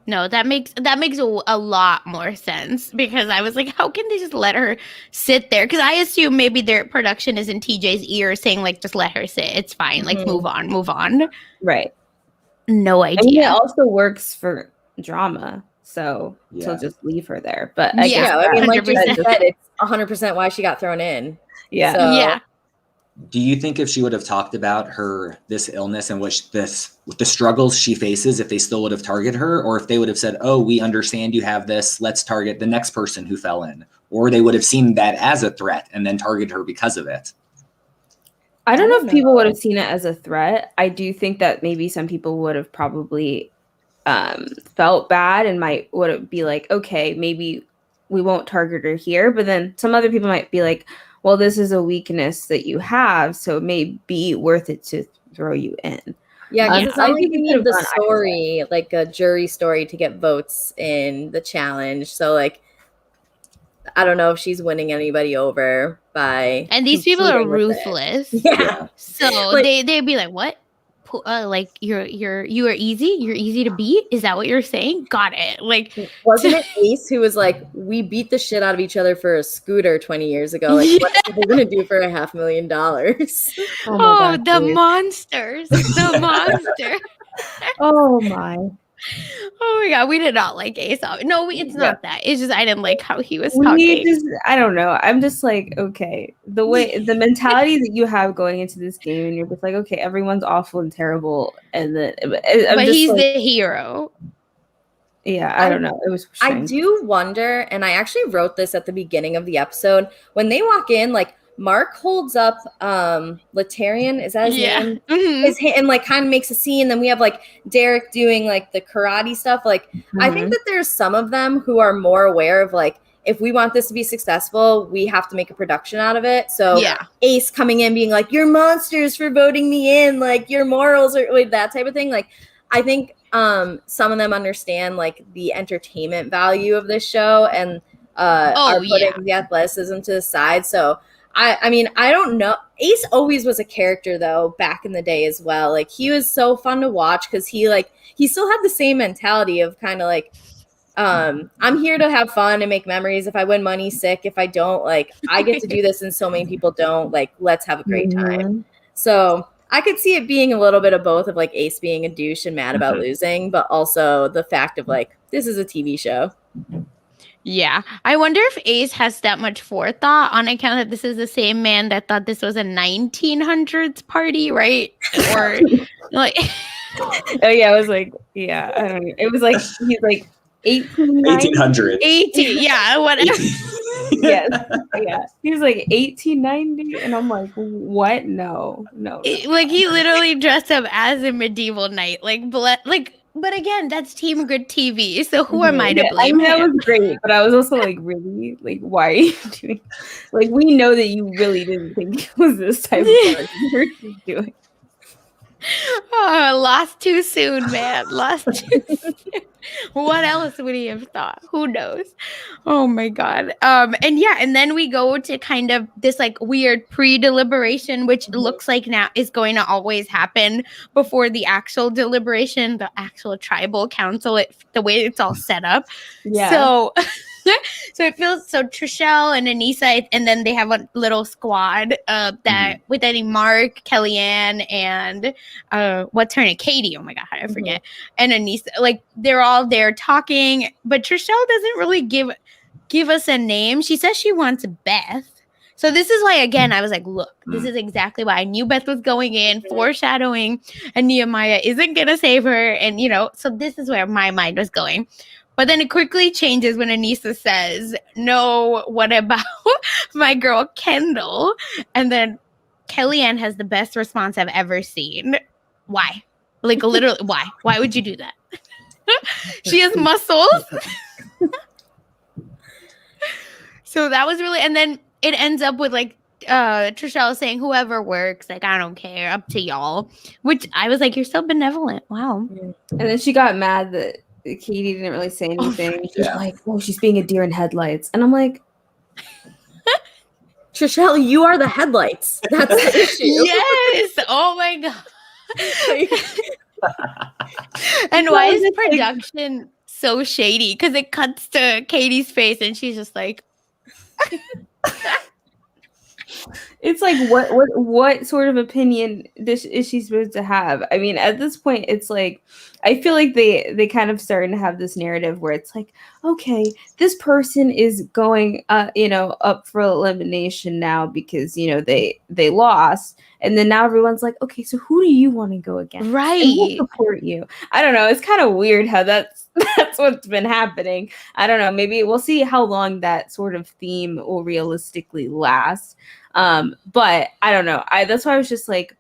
No, that makes a lot more sense, because I was like, how can they just let her sit there? Because I assume maybe their production is in TJ's ear saying like, just let her sit, it's fine, like move on. Right. No idea. I mean, it also works for drama, so just leave her there. But I guess I mean, like you said, it's 100% why she got thrown in. Do you think if she would have talked about this illness and the struggles she faces, if they still would have targeted her, or if they would have said, oh, we understand you have this, let's target the next person who fell in, or they would have seen that as a threat and then targeted her because of it? I don't know if people would have seen it as a threat. I do think that maybe some people would have probably felt bad and would be like, okay, maybe we won't target her here. But then some other people might be like, well, this is a weakness that you have, so it may be worth it to throw you in. Yeah, because it's not like you need the story, like a jury story, to get votes in the challenge. So, like, I don't know if she's winning anybody over by. And these people are ruthless. So like, they'd be like, what? Like you are easy. You're easy to beat. Is that what you're saying? Got it. Like, wasn't it Ace who was like, we beat the shit out of each other for a scooter 20 years ago? Like, what are people gonna do for $500,000? Oh, the monsters! The monster! Oh my! Oh my god, we did not like Ace. No, it's not that. It's just I didn't like how he was talking. I don't know. I'm just like, okay, the mentality that you have going into this game, and you're just like, okay, everyone's awful and terrible, and then but he's like, the hero. Yeah, I don't know. It was strange. I do wonder, and I actually wrote this at the beginning of the episode, when they walk in, like, Mark holds up Latarian, is that his name? His hand, and like kind of makes a scene. Then we have like Derek doing like the karate stuff. Like, I think that there's some of them who are more aware of like, if we want this to be successful, we have to make a production out of it. So Ace coming in being like, you're monsters for voting me in, like your morals or like, that type of thing. Like, I think some of them understand like the entertainment value of this show and are putting the athleticism to the side. So I mean, I don't know. Ace always was a character though, back in the day as well. Like, he was so fun to watch because he still had the same mentality of kind of like, I'm here to have fun and make memories. If I win money, sick. If I don't, like, I get to do this and so many people don't. Like, let's have a great time. So I could see it being a little bit of both, of like Ace being a douche and mad about losing, but also the fact of like, this is a TV show. Yeah. I wonder if Ace has that much forethought on account that this is the same man that thought this was a 1900s party, right? Or like Oh yeah, I was like, yeah, I don't know. It was like he's like 1890. 1800. 18. Yeah, whatever. Yes, yeah. He was like 1890, and I'm like, what? No. Like he literally dressed up as a medieval knight, but again, that's Team Good TV. So who am I to blame that him? was great, but I was also like, really? Like, why are you doing? Like, we know that you really didn't think it was this type of party you're doing. Oh, lost too soon, man. Lost too soon. What else would he have thought? Who knows? Oh my god. And then we go to kind of this like weird pre-deliberation, which looks like now is going to always happen before the actual deliberation, the actual tribal council, the way it's all set up. Yeah. So it feels so Trishelle and Anissa, and then they have a little squad that with Mark, Kellyanne, and what's her name? Katie. Oh my god, how did I forget? And Anissa, like they're all there talking, but Trishelle doesn't really give us a name. She says she wants Beth. So this is why, again, I was like, look, this is exactly why I knew Beth was going in, foreshadowing, and Nehemiah isn't gonna save her, and so this is where my mind was going. But then it quickly changes when Anissa says, no, what about my girl Kendall? And then Kellyanne has the best response I've ever seen. Why? Like literally, why? Why would you do that? She has muscles. So that was really, and then it ends up with like Trishelle saying, whoever works, like, I don't care, up to y'all. Which I was like, you're so benevolent. Wow. And then she got mad that Katie didn't really say anything. She's like, oh, she's being a deer in headlights. And I'm like, Trishelle, you are the headlights. That's the issue. Yes. Oh my god. And why is the production so shady? Because it cuts to Katie's face and she's just like it's like what sort of opinion is she supposed to have? I mean, at this point, it's like I feel like they kind of starting to have this narrative where it's like, okay, this person is going up for elimination now because they lost, and then now everyone's like, okay, so who do you want to go against? Right. And we'll support you. I don't know. It's kind of weird how that's what's been happening. I don't know. Maybe we'll see how long that sort of theme will realistically last. But I don't know. That's why I was just like,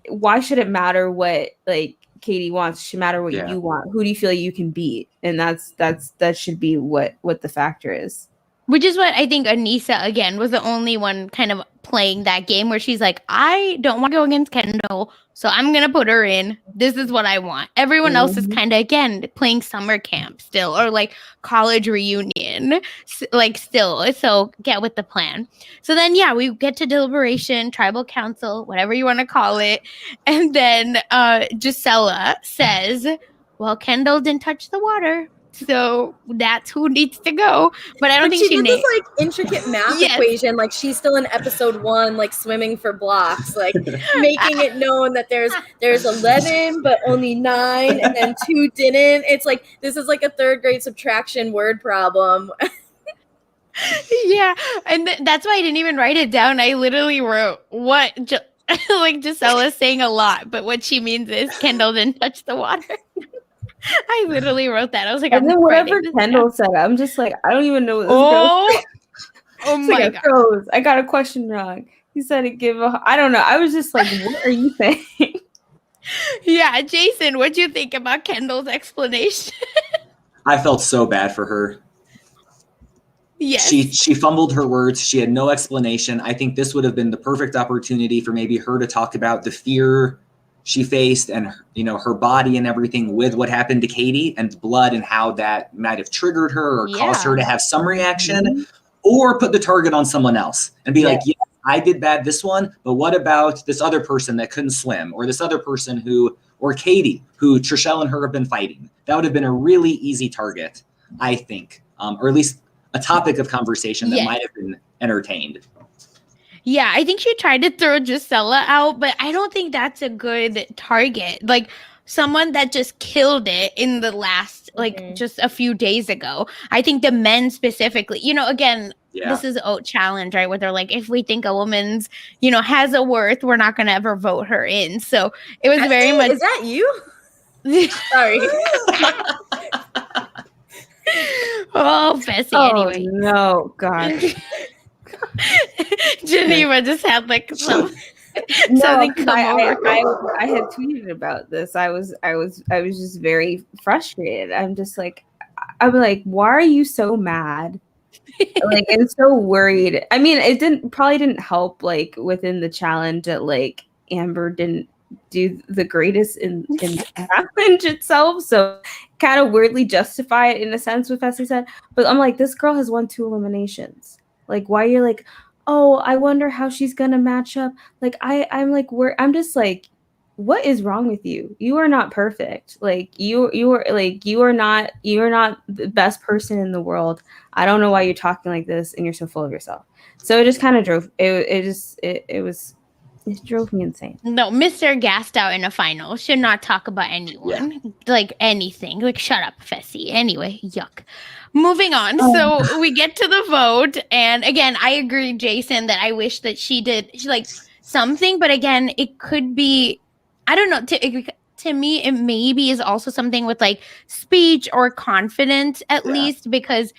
why should it matter what like Katie wants? It should matter what you want. Who do you feel like you can beat? And that should be what the factor is. Which is what I think Anissa, again, was the only one kind of playing that game where she's like, I don't want to go against Kendall, so I'm going to put her in. This is what I want. Everyone else is kind of, again, playing summer camp still, or like college reunion, like still. So get with the plan. So then, we get to deliberation, tribal council, whatever you want to call it. And then Gisela says, well, Kendall didn't touch the water. So that's who needs to go. But I don't think she did this like intricate math equation. Like she's still in episode 1, like swimming for blocks, like making it known that there's 11, but only 9, and then 2 didn't. It's like this is like a 3rd grade subtraction word problem. Yeah, and that's why I didn't even write it down. I literally wrote what like Gisela's saying a lot, but what she means is Kendall didn't touch the water. I literally wrote that. I was like, and then whatever Kendall said, I'm just like, I don't even know what this goes. Oh my god! I got a question wrong. He said I don't know. I was just like, what are you saying? Yeah, Jason, what'd you think about Kendall's explanation? I felt so bad for her. Yes. She fumbled her words. She had no explanation. I think this would have been the perfect opportunity for maybe her to talk about the fear she faced and her body and everything with what happened to Katie and blood and how that might have triggered her or caused her to have some reaction, or put the target on someone else and be like, yeah, I did bad this one, but what about this other person that couldn't swim, or this other person or Katie, who Trishelle and her have been fighting? That would have been a really easy target, I think, or at least a topic of conversation that might have been entertained. Yeah, I think she tried to throw Gisela out, but I don't think that's a good target. Like, someone that just killed it in the last, just a few days ago. I think the men specifically, again, this is a challenge, right? Where they're like, if we think a woman's, has a worth, we're not going to ever vote her in. So it was very much. Is that you? Sorry. Oh, Bessie. Anyway. No, gosh. Geneva just had like some. Something come over. I had tweeted about this. I was just very frustrated. I'm like, why are you so mad? Like, and so worried. I mean, it probably didn't help like within the challenge that like Amber didn't do the greatest in the challenge itself. So kind of weirdly justify it in a sense with Bessie said. But I'm like, this girl has won 2 eliminations. Like, why you're like, oh, I wonder how she's gonna match up. Like, I'm just like, what is wrong with you? You are not perfect. Like, you are not the best person in the world. I don't know why you're talking like this and you're so full of yourself. So it just kind of drove it drove me insane. No, Mr. Gassed out in a final should not talk about anyone, like anything. Like, shut up, Fessy. Anyway, yuck. Moving on. So we get to the vote. And again, I agree, Jason, that I wish that she did like something. But again, it could be, I don't know. To me, it maybe is also something with like speech or confidence at least, because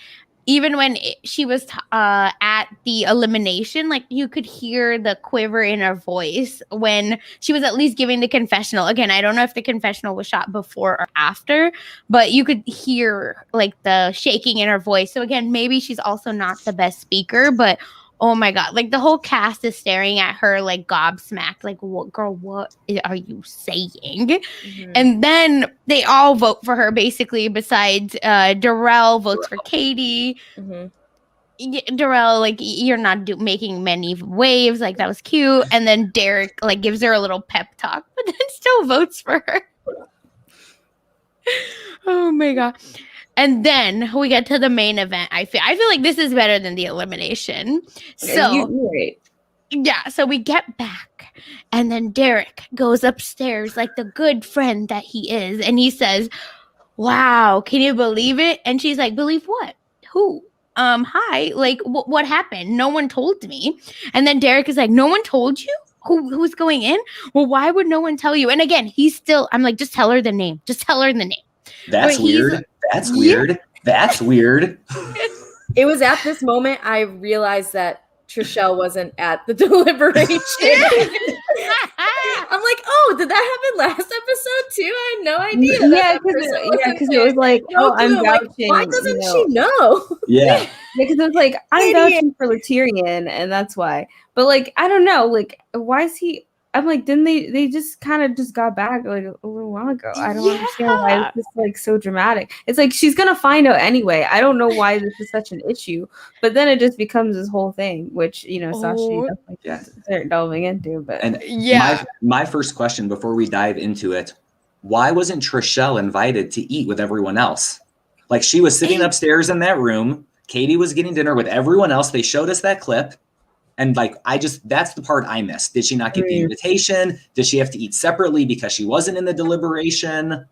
even when she was at the elimination, like you could hear the quiver in her voice when she was at least giving the confessional. Again, I don't know if the confessional was shot before or after, but you could hear like the shaking in her voice. So again, maybe she's also not the best speaker, but oh my God, like the whole cast is staring at her like gobsmacked, like, what, girl, what are you saying? Mm-hmm. And then they all vote for her basically, besides Darrell votes for Katie. Mm-hmm. Darrell, like, you're not making many waves, like that was cute. And then Derek like gives her a little pep talk, but then still votes for her. Oh my God. And then we get to the main event. I feel like this is better than the elimination. So so we get back, and then Derek goes upstairs like the good friend that he is, and he says, "Wow, can you believe it?" And she's like, "Believe what? Who? Hi, like what happened? No one told me." And then Derek is like, "No one told you? Who's going in? Well, why would no one tell you?" And again, I'm like, just tell her the name. Just tell her the name. That's weird. That's weird. Yeah. That's weird. It was at this moment I realized that Trishelle wasn't at the deliberation. I'm like, oh, did that happen last episode too? I had no idea. Yeah, because it was like, I'm vouching. Like, why doesn't she know? Yeah. Because it was like, I'm vouching for Latyrian, and that's why. But like, I don't know, like, why is he? I'm like, didn't they just kind of just got back like a little while ago? I don't understand why it's just like so dramatic. It's like she's gonna find out anyway. I don't know why this is such an issue, but then it just becomes this whole thing, which Sasha start delving into. But my first question before we dive into it: why wasn't Trishelle invited to eat with everyone else? Like, she was sitting upstairs in that room. Katie was getting dinner with everyone else. They showed us that clip. And like, that's the part I missed. Did she not get the invitation? Did she have to eat separately because she wasn't in the deliberation?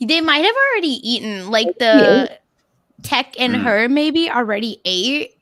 They might have already eaten. Like the Tech and her maybe already ate.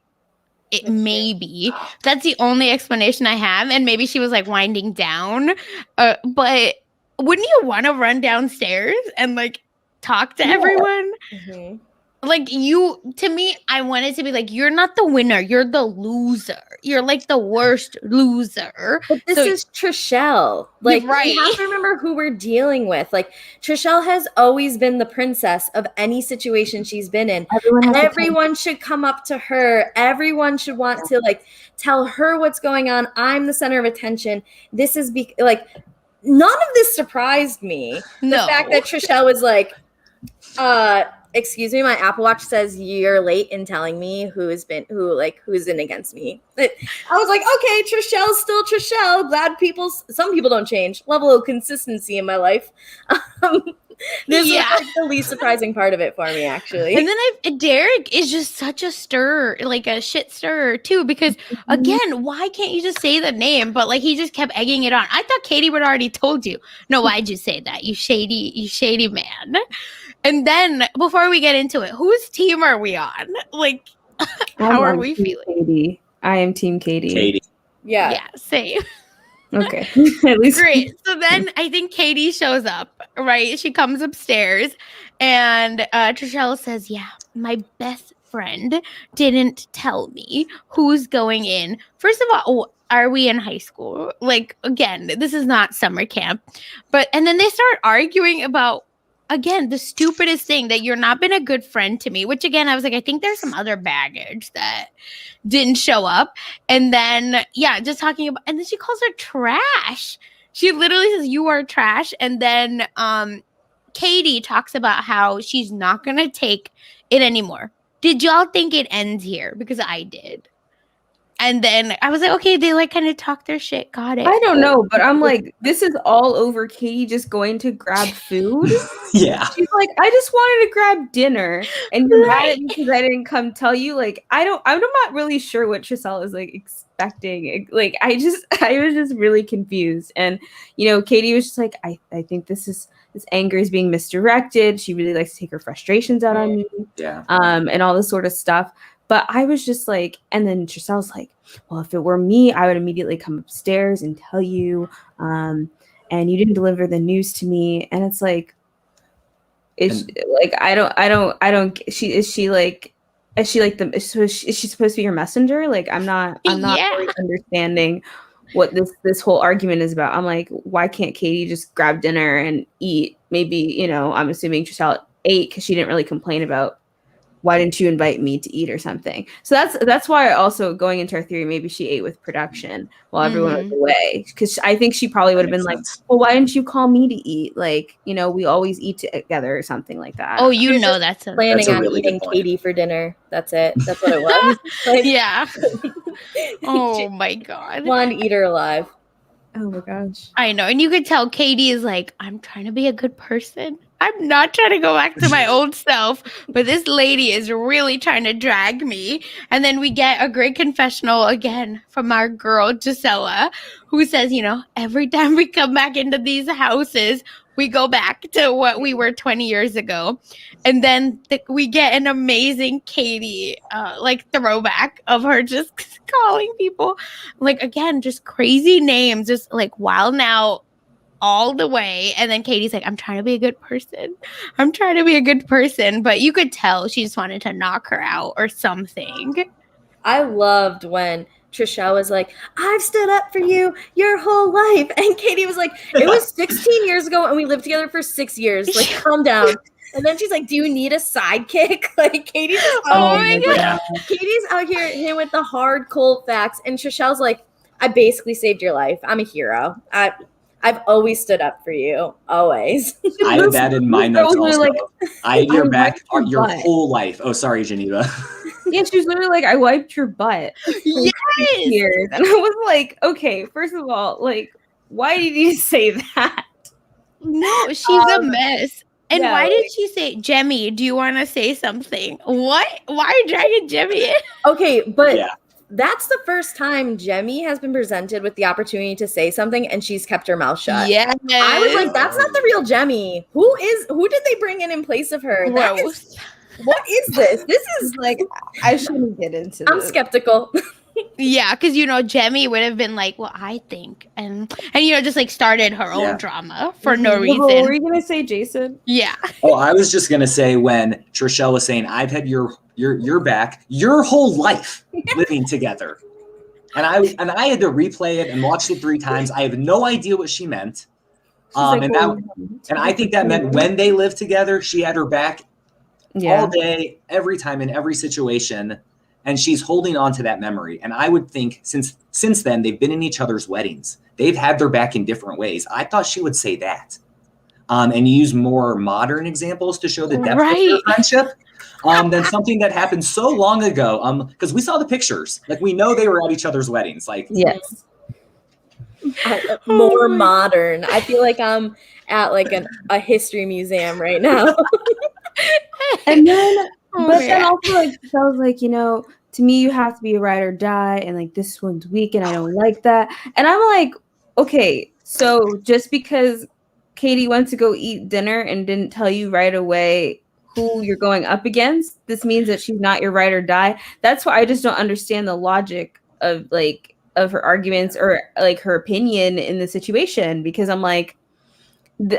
It maybe. That's the only explanation I have. And maybe she was like winding down. But wouldn't you want to run downstairs and like talk to everyone? Mm-hmm. Like, to me, I wanted to be like, you're not the winner. You're the loser. You're like the worst loser. But this is Trishelle. Like, we have to remember who we're dealing with. Like, Trishelle has always been the princess of any situation she's been in. Everyone should come up to her. Everyone should want to like tell her what's going on. I'm the center of attention. This is like, none of this surprised me. No. The fact that Trishelle was like, excuse me, my Apple Watch says you're late in telling me who's in against me. I was like, okay, Trishelle's still Trishelle. Glad some people don't change. Level of consistency in my life. This was like the least surprising part of it for me, actually. And then Derek is just such a stirrer, like a shit stirrer too, because again, why can't you just say the name? But like he just kept egging it on. I thought Katie would already told you. No, why'd you say that? You shady man. And then before we get into it, whose team are we on? Like, how are we feeling? Katie. I am Team Katie. Katie. Yeah, same. Okay. At least great. So then I think Katie shows up, right? She comes upstairs and Trishelle says, yeah, my best friend didn't tell me who's going in. First of all, are we in high school? Like, again, this is not summer camp. And then they start arguing about, again, the stupidest thing, that you're not been a good friend to me, which again, I was like, I think there's some other baggage that didn't show up. And then, just talking about, and then she calls her trash. She literally says, you are trash. And then Katie talks about how she's not going to take it anymore. Did y'all think it ends here? Because I did. And then I was like, okay, they like kind of talk their shit. Got it. I don't know, but I'm like, this is all over Katie just going to grab food. Yeah. She's like, I just wanted to grab dinner, and you're mad at me because I didn't come tell you. Like, I'm not really sure what Trishelle is like expecting. Like, I was just really confused. And Katie was just like, I think this anger is being misdirected. She really likes to take her frustrations out on me. Yeah. And all this sort of stuff. But I was just like, and then Trishelle's like, well, if it were me, I would immediately come upstairs and tell you, and you didn't deliver the news to me. And it's like, is she supposed to be your messenger? Like, I'm not really understanding what this whole argument is about. I'm like, why can't Katie just grab dinner and eat? Maybe, I'm assuming Trishelle ate because she didn't really complain about, why didn't you invite me to eat or something? So that's why also going into our theory, maybe she ate with production while everyone was away. Because I think she probably would have been like, well, why didn't you call me to eat? Like, we always eat together or something like that. Oh, that's planning on really eating Katie for dinner. That's it. That's what it was. Like, yeah. Oh my God. Wanted to eat her alive. Oh my gosh. I know. And you could tell Katie is like, I'm trying to be a good person. I'm not trying to go back to my old self, but this lady is really trying to drag me. And then we get a great confessional again from our girl, Gisela, who says, every time we come back into these houses, we go back to what we were 20 years ago. And then we get an amazing Katie, throwback of her just calling people, like, again, just crazy names, just like wilding out all the way. And then Katie's like, I'm trying to be a good person. But you could tell she just wanted to knock her out or something. I loved when Trishelle was like, I've stood up for you your whole life. And Katie was like, it was 16 years ago and we lived together for 6 years. Like, calm down. And then she's like, do you need a sidekick? Like, Katie's my God. Katie's out here with the hard, cold facts. And Trishelle's like, I basically saved your life. I'm a hero. I've always stood up for you. Always. I have that in my notes also. Like, I had your back your whole life. Oh, sorry, Geneva. Yeah, she was literally like, I wiped your butt. Yes. Years. And I was like, okay, first of all, like, why did you say that? No, she's a mess. And why did she say, Jemmy, do you want to say something? What? Why are you dragging Jemmy in? Okay, but that's the first time Jemmy has been presented with the opportunity to say something and she's kept her mouth shut. Yeah. I was like, that's not the real Jemmy. Who did they bring in place of her? What is this? This is like, I shouldn't get into this. I'm skeptical. Yeah, because Jemmy would have been like, well, I think, and just like started her own drama for no reason. What were you gonna say, Jason? Yeah. Oh, I was just gonna say when Trishelle was saying, I've had your back your whole life living together, and I had to replay it and watch it 3 times. I have no idea what she meant. And I think that meant when they lived together, she had her back all day, every time, in every situation. And she's holding on to that memory. And I would think since then, they've been in each other's weddings. They've had their back in different ways. I thought she would say that. And use more modern examples to show the depth of their friendship. than something that happened so long ago. Because we saw the pictures, like we know they were at each other's weddings. Like, yes, more modern. I feel like I'm at like a history museum right now. and then then also like I was like, to me you have to be a ride or die, and like this one's weak, and I don't like that. And I'm like, okay, so just because Katie went to go eat dinner and didn't tell you right away who you're going up against, this means that she's not your ride or die. That's why I just don't understand the logic of her arguments or like her opinion in the situation, because I'm like,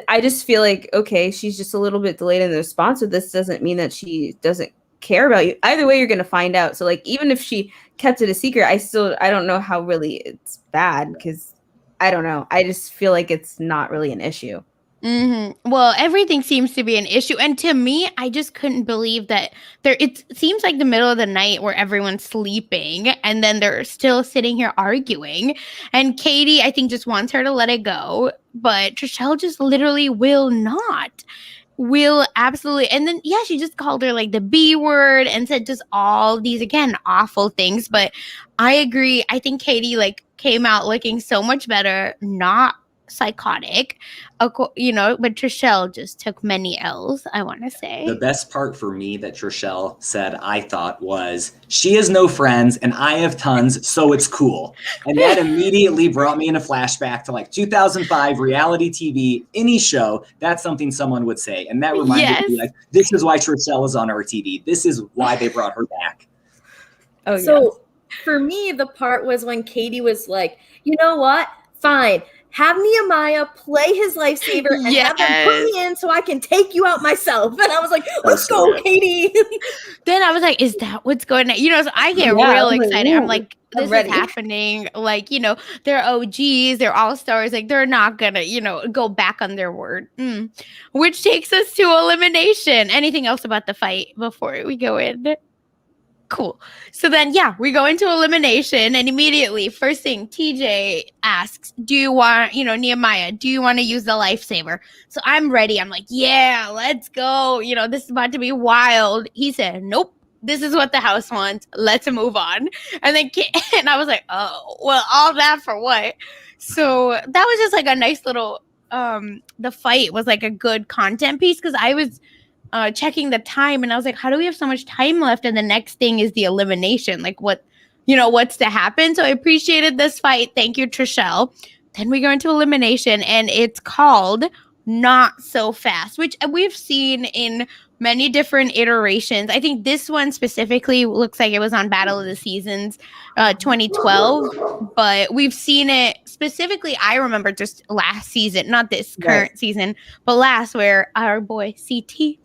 I just feel like, okay, she's just a little bit delayed in the response, but this doesn't mean that she doesn't care about you. Either way, you're going to find out. So like, even if she kept it a secret, I don't know how really it's bad, because I don't know. I just feel like it's not really an issue. Mm-hmm. Well, everything seems to be an issue. And to me, I just couldn't believe that it seems like the middle of the night where everyone's sleeping and then they're still sitting here arguing. And Katie, I think, just wants her to let it go. But Trishelle just literally will not. Will absolutely. And then, yeah, she just called her like the B word and said just all these, again, awful things. But I agree. I think Katie like came out looking so much better, not psychotic, but Trishelle just took many L's, I want to say. The best part for me that Trishelle said, I thought, was she has no friends and I have tons, so it's cool. And that immediately brought me in a flashback to like 2005 reality TV, any show. That's something someone would say. And that reminded me, like, this is why Trishelle is on our TV. This is why they brought her back. Oh, so for me, the part was when Katie was like, you know what? Fine. Have Nehemiah play his lifesaver and have them put me in so I can take you out myself. And I was like, let's go, Katie. Then I was like, is that what's going on? So I get real excited. I'm like, this is happening. Like, they're OGs, they're all-stars. Like, they're not going to, go back on their word. Which takes us to elimination. Anything else about the fight before we go in? Cool. So then, we go into elimination, and immediately, first thing, TJ asks, do you want, Nehemiah, do you want to use the lifesaver? So I'm ready. I'm like, yeah, let's go. This is about to be wild. He said, nope, this is what the house wants. Let's move on. And then, and I was like, oh, well, all that for what? So that was just like a nice little, the fight was like a good content piece, because I was checking the time and I was like, how do we have so much time left? And the next thing is the elimination. Like what's to happen? So I appreciated this fight. Thank you, Trishelle. Then we go into elimination and it's called Not So Fast, which we've seen in many different iterations. I think this one specifically looks like it was on Battle of the Seasons 2012, but we've seen it specifically. I remember just last season, not this current season, but last, where our boy CT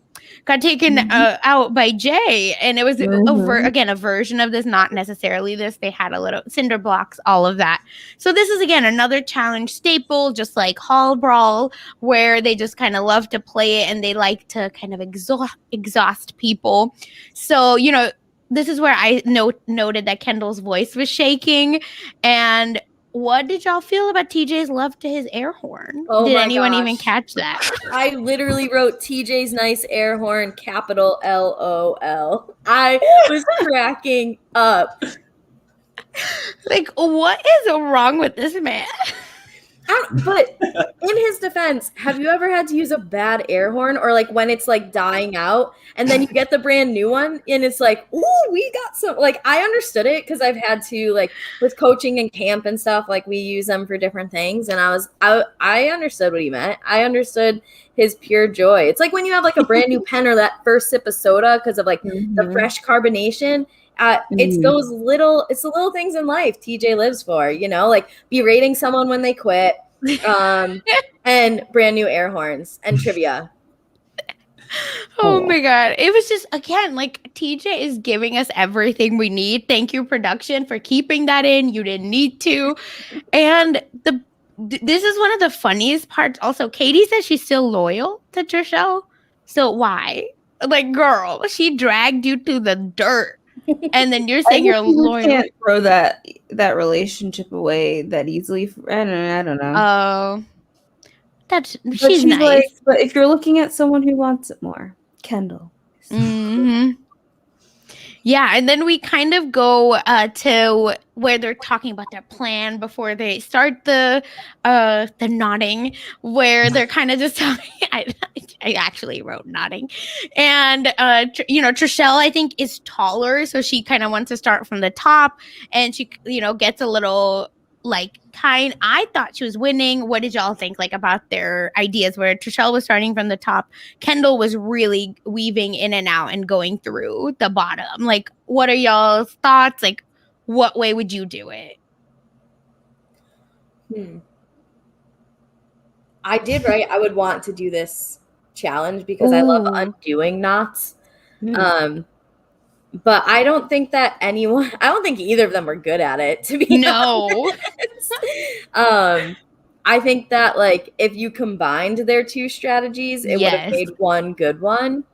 got taken out by Jay, and it was a version of this, not necessarily this. They had a little cinder blocks, all of that. So this is again another challenge staple, just like Hall Brawl, where they just kind of love to play it and they like to kind of exhaust people. So this is where I noted that Kendall's voice was shaking. And what did y'all feel about TJ's love to his air horn? Did anyone even catch that? I literally wrote TJ's nice air horn, capital LOL. I was cracking up. Like, what is wrong with this man? But in his defense, have you ever had to use a bad air horn, or like when it's like dying out and then you get the brand new one and it's like, ooh, we got some. Like, I understood it because I've had to, like, with coaching and camp and stuff, like we use them for different things, and I understood what he meant. I understood his pure joy. It's like when you have like a brand new pen or that first sip of soda because of like the fresh carbonation. It's the little things in life TJ lives for, like berating someone when they quit, and brand new air horns and trivia. Oh my God. It was just, again, like TJ is giving us everything we need. Thank you, production, for keeping that in. You didn't need to. And this is one of the funniest parts. Also, Katie says she's still loyal to Trishelle. So why? Like, girl, she dragged you to the dirt. And then you're saying you're loyal. You can't throw that relationship away that easily. I don't know. Oh, she's nice. Like, but if you're looking at someone who wants it more, Kendall. Mm-hmm. Yeah, and then we kind of go to where they're talking about their plan before they start the nodding, where they're kind of just talking. I actually wrote nodding, and Trishelle I think is taller, so she kind of wants to start from the top, and she gets a little I thought she was winning. What did y'all think about their ideas where Trishelle was starting from the top? Kendall was really weaving in and out and going through the bottom. What are y'all's thoughts? What way would you do it? I did write I would want to do this challenge because I love undoing knots. But I don't think that I don't think either of them are good at it, to be honest. I think that if you combined their two strategies, it would have made one good one.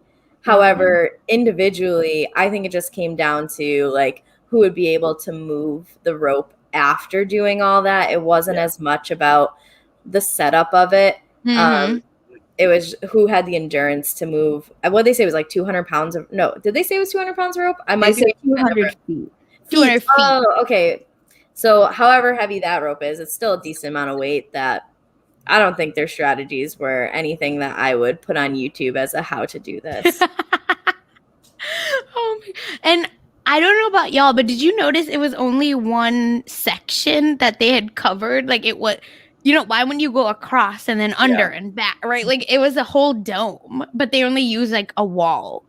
However, individually, I think it just came down to who would be able to move the rope after doing all that. It wasn't as much about the setup of it. It was who had the endurance to move. What did they say was 200 pounds of? No, did they say it was 200 pounds of rope? I might say 200 feet. 200 feet. Oh, okay. So, however heavy that rope is, it's still a decent amount of weight. That I don't think their strategies were anything that I would put on YouTube as a how to do this. And I don't know about y'all, but did you notice it was only one section that they had covered? It was. Why wouldn't you go across and then under and back, right? It was a whole dome, but they only used a wall.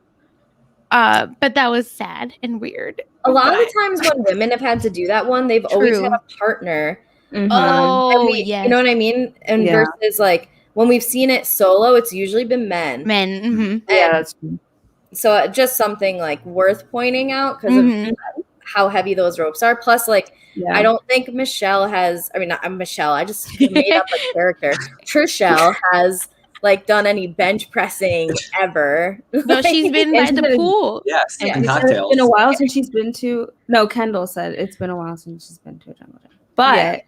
But that was sad and weird. A lot of the times when women have had to do that one, they've always had a partner. Yes. You know what I mean? And versus when we've seen it solo, it's usually been men. Yeah, that's true. So just something worth pointing out because of how heavy those ropes are. Plus, I don't think Michelle has. I mean, not Michelle. I just made up a character. Trishelle has done any bench pressing ever. No, she's been by the pool. Yes, and cocktails. It's been a while since she's been to. No, Kendall said it's been a while since she's been to a jungle gym. But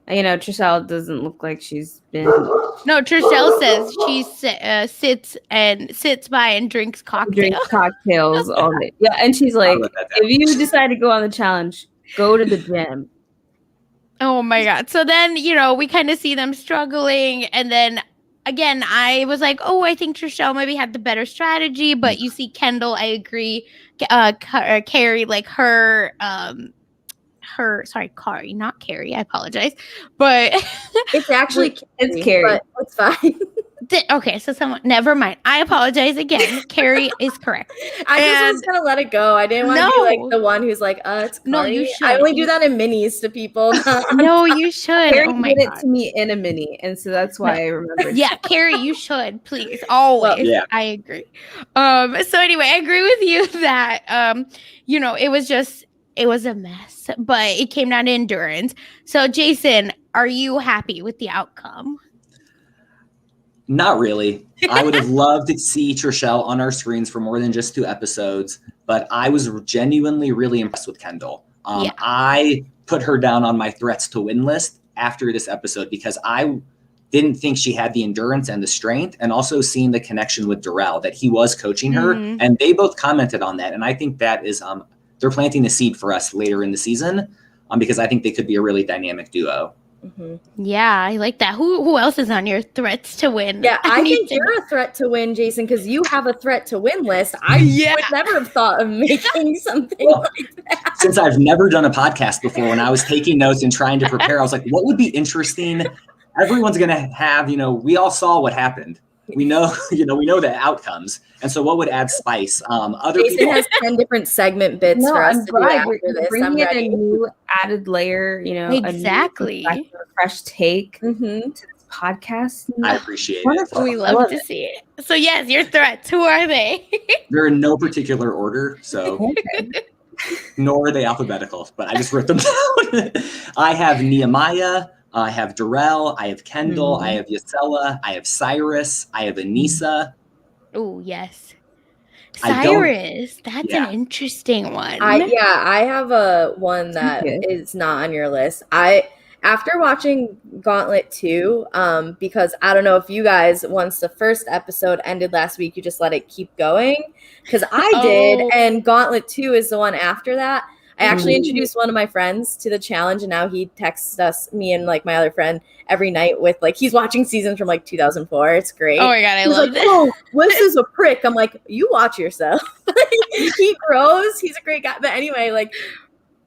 Trishelle doesn't look like she's been. No, Trishelle says she sits by and drinks cocktails all day. Yeah, and she's like, if you decide to go on the challenge, go to the gym. Oh my God. So then, we kind of see them struggling. And then again, I was like, I think Trishelle maybe had the better strategy. But you see Kendall, I agree, carry Kari, not Carrie. I apologize. But it's actually it's Carrie. But it's fine. Okay, so never mind. I apologize again. Carrie is correct. I just was gonna let it go. I didn't want to be the one who's it's Kari. No, you should. I only do that in minis to people. No, you should. Carrie did it to me in a mini, and so that's why I remember. Yeah, Carrie, you should please always. Well, yeah. I agree. So anyway, I agree with you that it was a mess, but it came down to endurance. So Jason, are you happy with the outcome? Not really. I would have loved to see Trishelle on our screens for more than just 2 episodes, but I was genuinely really impressed with Kendall. I put her down on my threats to win list after this episode because I didn't think she had the endurance and the strength, and also seeing the connection with Darrell, that he was coaching her, and they both commented on that. And I think that is they're planting the seed for us later in the season because I think they could be a really dynamic duo. Yeah, I like that. Who else is on your threats to win? Yeah, I think you're a threat to win, Jason, because you have a threat to win list. I would never have thought of making something like that. Since I've never done a podcast before, when I was taking notes and trying to prepare, I was like, what would be interesting? Everyone's going to have, we all saw what happened. We know, we know the outcomes. And so what would add spice? Jason has 10 different segment bits for us to do after this. Bringing in a new added layer, exactly. A fresh take to this podcast. I appreciate it. We love to see it. So yes, your threats, who are they? They're in no particular order, so nor are they alphabetical, but I just wrote them down. I have Nehemiah, I have Darrell, I have Kendall, I have Yesella, I have Cyrus, I have Anissa. Oh, yes. Cyrus, that's an interesting one. I have a one that is not on your list. And after watching Gauntlet 2, because I don't know if you guys, once the first episode ended last week, you just let it keep going, because I did, and Gauntlet 2 is the one after that. I actually introduced one of my friends to the challenge, and now he texts us, me and like my other friend, every night with like, he's watching seasons from like 2004. It's great. Oh my God, I love it. Oh, this is a prick. I'm like, you watch yourself. He grows. He's a great guy. But anyway, like,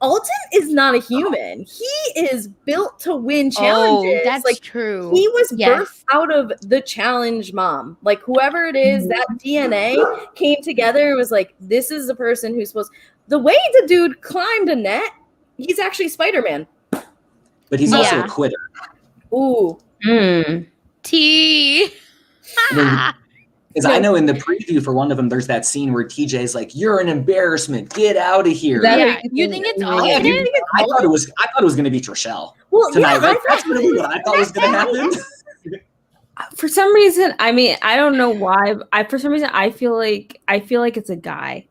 Alton is not a human. He is built to win challenges. Oh, that's like, true. He was birthed out of the challenge mom. Like, whoever it is, that DNA came together and was like, this is the person who's supposed. The way the dude climbed a net, he's actually Spider-Man. But he's also a quitter. Ooh. T. Because I know in the preview for one of them, there's that scene where TJ's like, "You're an embarrassment. Get out of here." Yeah, you think it's Alton? I thought it was going to be Trishelle tonight. That's really what I thought was going to happen. For some reason, I mean, I don't know why. For some reason, I feel like it's a guy.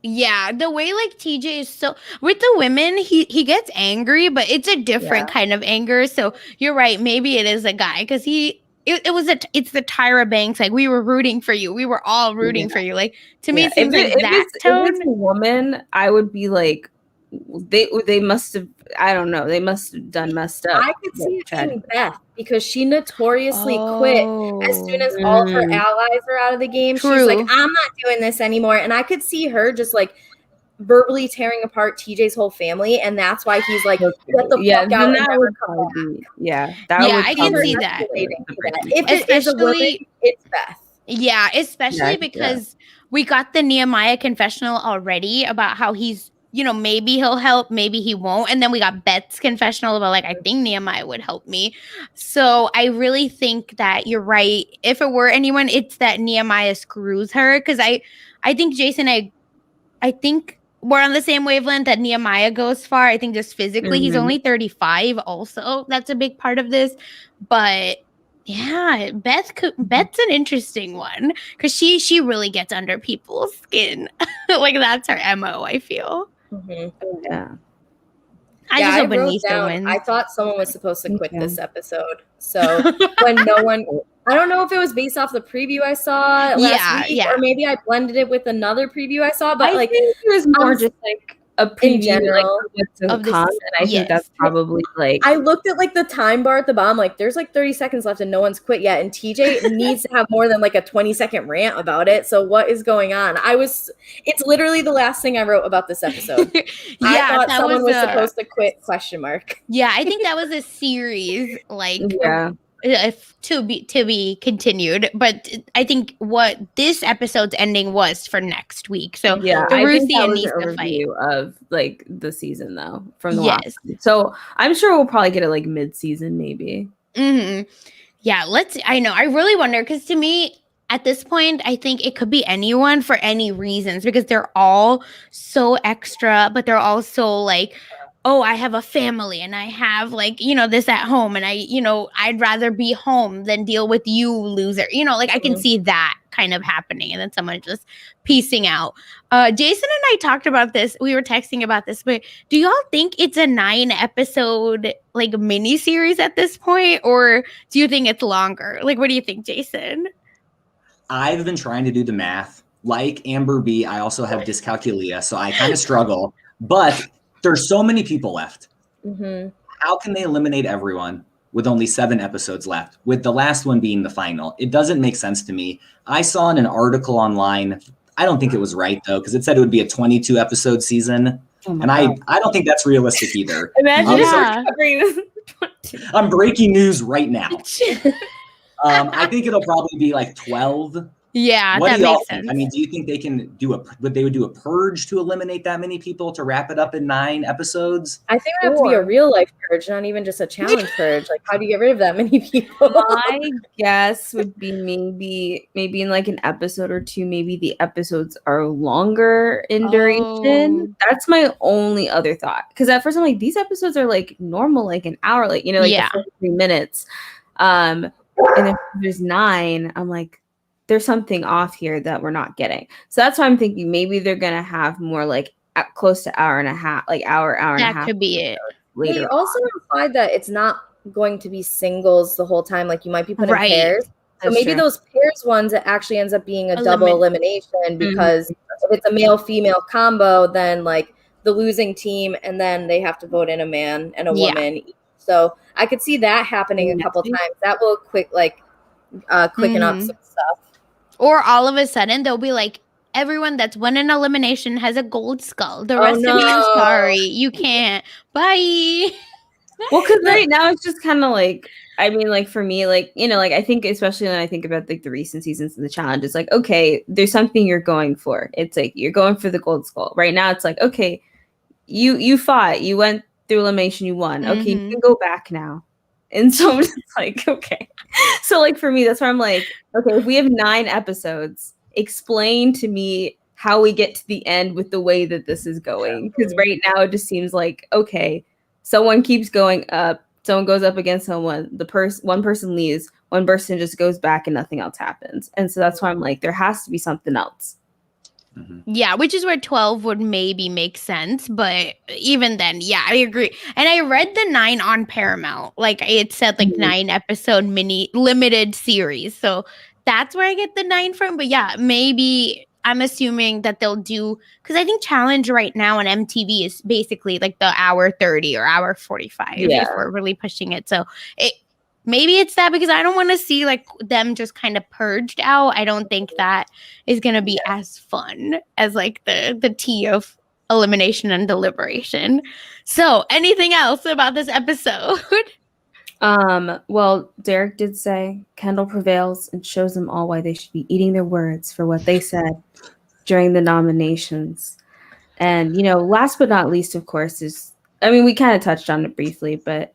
Yeah, the way like TJ is so with the women, he gets angry, but it's a different kind of anger. So you're right, maybe it is a guy because it's the Tyra Banks, like we were rooting for you, we were all rooting for you. Like to me, it seems like that tone. If it's a woman, I would be like, they must have. I don't know. They must have done messed up. I could see it being Beth because she notoriously quit as soon as all of her allies are out of the game. True. She's like, I'm not doing this anymore. And I could see her just like verbally tearing apart TJ's whole family. And that's why he's like, get the fuck out. That would come I can see that. If it is a woman, it's Beth. Yeah, especially because we got the Nehemiah confessional already about how he's, you know, maybe he'll help, maybe he won't. And then we got Beth's confessional about like, I think Nehemiah would help me. So I really think that you're right. If it were anyone, it's that Nehemiah screws her. Because I think Jason, I think we're on the same wavelength that Nehemiah goes far. I think just physically, he's only 35 also. That's a big part of this. But yeah, Beth's an interesting one because she really gets under people's skin. Like that's her MO, I feel. Yeah. I just hope Anissa wins. I thought someone was supposed to quit this episode. So when no one, I don't know if it was based off the preview I saw last week, or maybe I blended it with another preview I saw. But I think it was more just like a preview like of the and I think that's probably like. I looked at like the time bar at the bottom, like there's like 30 seconds left and no one's quit yet, and TJ needs to have more than like a 20-second rant about it. So what is going on? It's literally the last thing I wrote about this episode. I thought someone was supposed to quit ? Yeah, I think that was a series like to be continued, but I think what this episode's ending was for next week. So the Ruthie and Nisa fight of like the season though from the last week. So I'm sure we'll probably get it like mid-season maybe. Yeah, I really wonder because to me at this point I think it could be anyone for any reasons because they're all so extra, but they're also like, oh, I have a family and I have like, you know, this at home and I'd rather be home than deal with you, loser. You know, like I can see that kind of happening and then someone just piecing out. Jason and I talked about this. We were texting about this, but do y'all think it's a 9-episode like mini series at this point? Or do you think it's longer? Like, what do you think, Jason? I've been trying to do the math. Like Amber B, I also have dyscalculia, so I kind of struggle. But there's so many people left. How can they eliminate everyone with only 7 episodes left, with the last one being the final? It doesn't make sense to me. I saw in an article online, I don't think it was right, though, because it said it would be a 22-episode season. And I don't think that's realistic either. I'm breaking news right now. I think it'll probably be like 12. Yeah, what that do y'all makes think? sense. I mean, do you think they can would they do a purge to eliminate that many people to wrap it up in 9 episodes? I think it would have to be a real life purge, not even just a challenge purge. Like, how do you get rid of that many people? My guess would be maybe in like an episode or 2, maybe the episodes are longer in duration. That's my only other thought. Because at first I'm like, these episodes are like normal, like an hour, like, you know, like the first 3 minutes. And then there's 9, I'm like, there's something off here that we're not getting. So that's why I'm thinking maybe they're going to have more like close to hour and a half, like hour and a half. That could be it. later. They also implied that it's not going to be singles the whole time. Like you might be put in pairs. So maybe those pairs ones, it actually ends up being a double elimination because if it's a male-female combo, then like the losing team, and then they have to vote in a man and a woman. So I could see that happening a couple times. That will quicken up some stuff. Or all of a sudden they'll be like, everyone that's won an elimination has a gold skull. The rest of you, sorry, you can't. Bye. Well, because right now it's just kind of like, I mean, like for me, like, you know, like I think especially when I think about like the recent seasons of the challenge, it's like, okay, there's something you're going for. It's like you're going for the gold skull. Right now it's like, okay, you fought, you went through elimination, you won. Okay, you can go back now. And so it's like, okay. So like for me, that's where I'm like, okay, if we have 9 episodes, explain to me how we get to the end with the way that this is going. Because right now it just seems like, okay, someone keeps going up, someone goes up against someone, one person leaves, one person just goes back and nothing else happens. And so that's why I'm like, there has to be something else. Yeah, which is where 12 would maybe make sense, but even then, yeah, I agree. And I read the 9 on Paramount. Like it said like 9 episode mini limited series. So that's where I get the 9 from. But yeah, maybe I'm assuming that they'll do, because I think challenge right now on MTV is basically like the hour 30 or hour 45 if we're really pushing it. So maybe it's that, because I don't want to see like them just kind of purged out. I don't think that is going to be as fun as like the tea of elimination and deliberation. So anything else about this episode? Well, Derek did say Kendall prevails and shows them all why they should be eating their words for what they said during the nominations. And, you know, last but not least, of course, is, I mean, we kind of touched on it briefly, but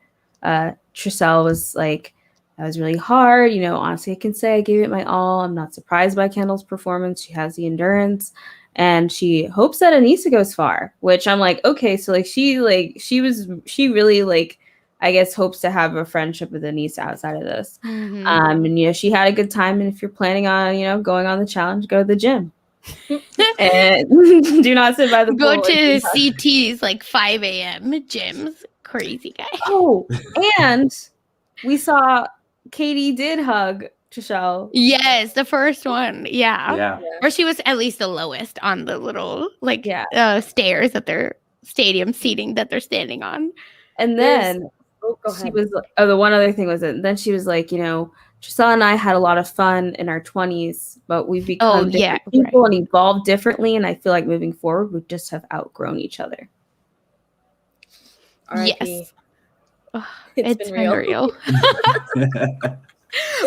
Tricelle was like, that was really hard. You know, honestly, I can say I gave it my all. I'm not surprised by Kendall's performance. She has the endurance and she hopes that Anissa goes far, which I'm like, okay, so like she really like, I guess hopes to have a friendship with Anissa outside of this. And, you know, she had a good time. And if you're planning on, you know, going on the challenge, go to the gym. And do not sit by the go pool. To CT's like 5 a.m. gyms. Crazy guy. Oh, and we saw Katie did hug Tricelle. Yes, the first one. Yeah. Or she was at least the lowest on the little like stairs at their stadium seating that they're standing on. And then she was the one other thing was that then she was like, you know, Tricelle and I had a lot of fun in our 20s, but we've become different people and evolved differently. And I feel like moving forward, we just have outgrown each other. Yes. Oh, it's been real.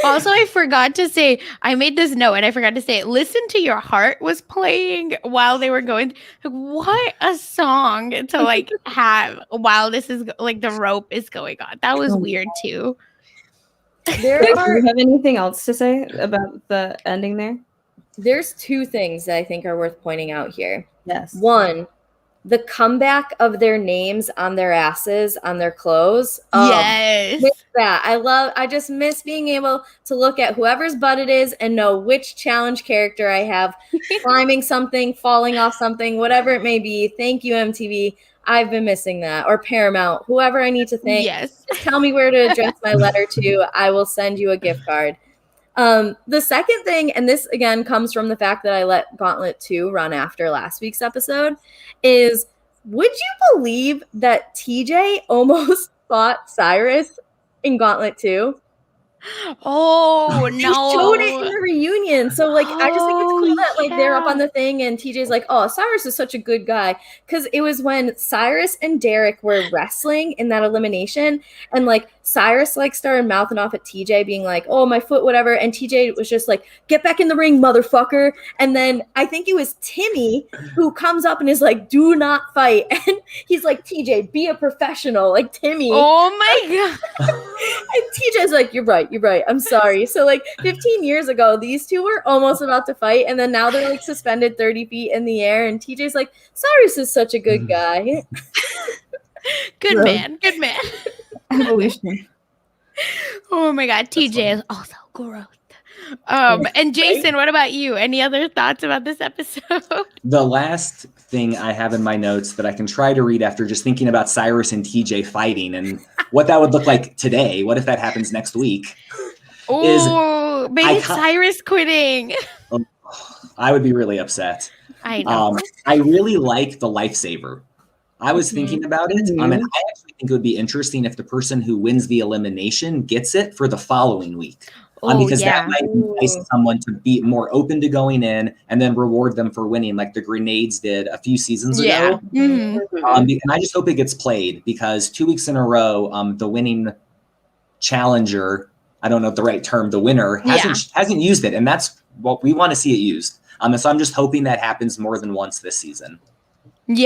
Also, I forgot to say, I made this note and I forgot to say, Listen to Your Heart was playing while they were going. Like, what a song to like have while this is like the rope is going on. That was weird too. Do you have anything else to say about the ending there? There's 2 things that I think are worth pointing out here. Yes. One, the comeback of their names on their asses, on their clothes. Yes. Miss that. I just miss being able to look at whoever's butt it is and know which challenge character I have climbing something, falling off something, whatever it may be. Thank you, MTV. I've been missing that. Or Paramount, whoever I need to thank. Yes. Just tell me where to address my letter to. I will send you a gift card. The second thing, and this again comes from the fact that I let Gauntlet 2 run after last week's episode, is would you believe that TJ almost fought Cyrus in Gauntlet 2? Oh, no. They showed it in the reunion. So, like, I just think it's cool that, like, they're up on the thing and TJ's like, oh, Cyrus is such a good guy. Because it was when Cyrus and Derek were wrestling in that elimination. And, like, Cyrus, like, started mouthing off at TJ, being like, oh, my foot, whatever. And TJ was just like, get back in the ring, motherfucker. And then I think it was Timmy who comes up and is like, do not fight. And he's like, TJ, be a professional. Like, Timmy. Oh, my God. And TJ's like, you're right. I'm sorry. So like 15 years ago, these two were almost about to fight. And then now they're like suspended 30 feet in the air. And TJ's like, Cyrus is such a good guy. Good man. Evolution. Oh my God. TJ is also growth. And Jason, what about you? Any other thoughts about this episode? The last thing I have in my notes that I can try to read after just thinking about Cyrus and TJ fighting and what that would look like today. What if that happens next week? Oh, maybe Cyrus quitting. I would be really upset. I know. I really like the lifesaver. I was thinking about it. And I actually think it would be interesting if the person who wins the elimination gets it for the following week. Because that might entice someone to be more open to going in and then reward them for winning, like the Grenades did a few seasons ago. And I just hope it gets played because 2 weeks in a row, the winning challenger, I don't know the right term, the winner hasn't used it. And that's what we want to see it used. And so I'm just hoping that happens more than once this season. And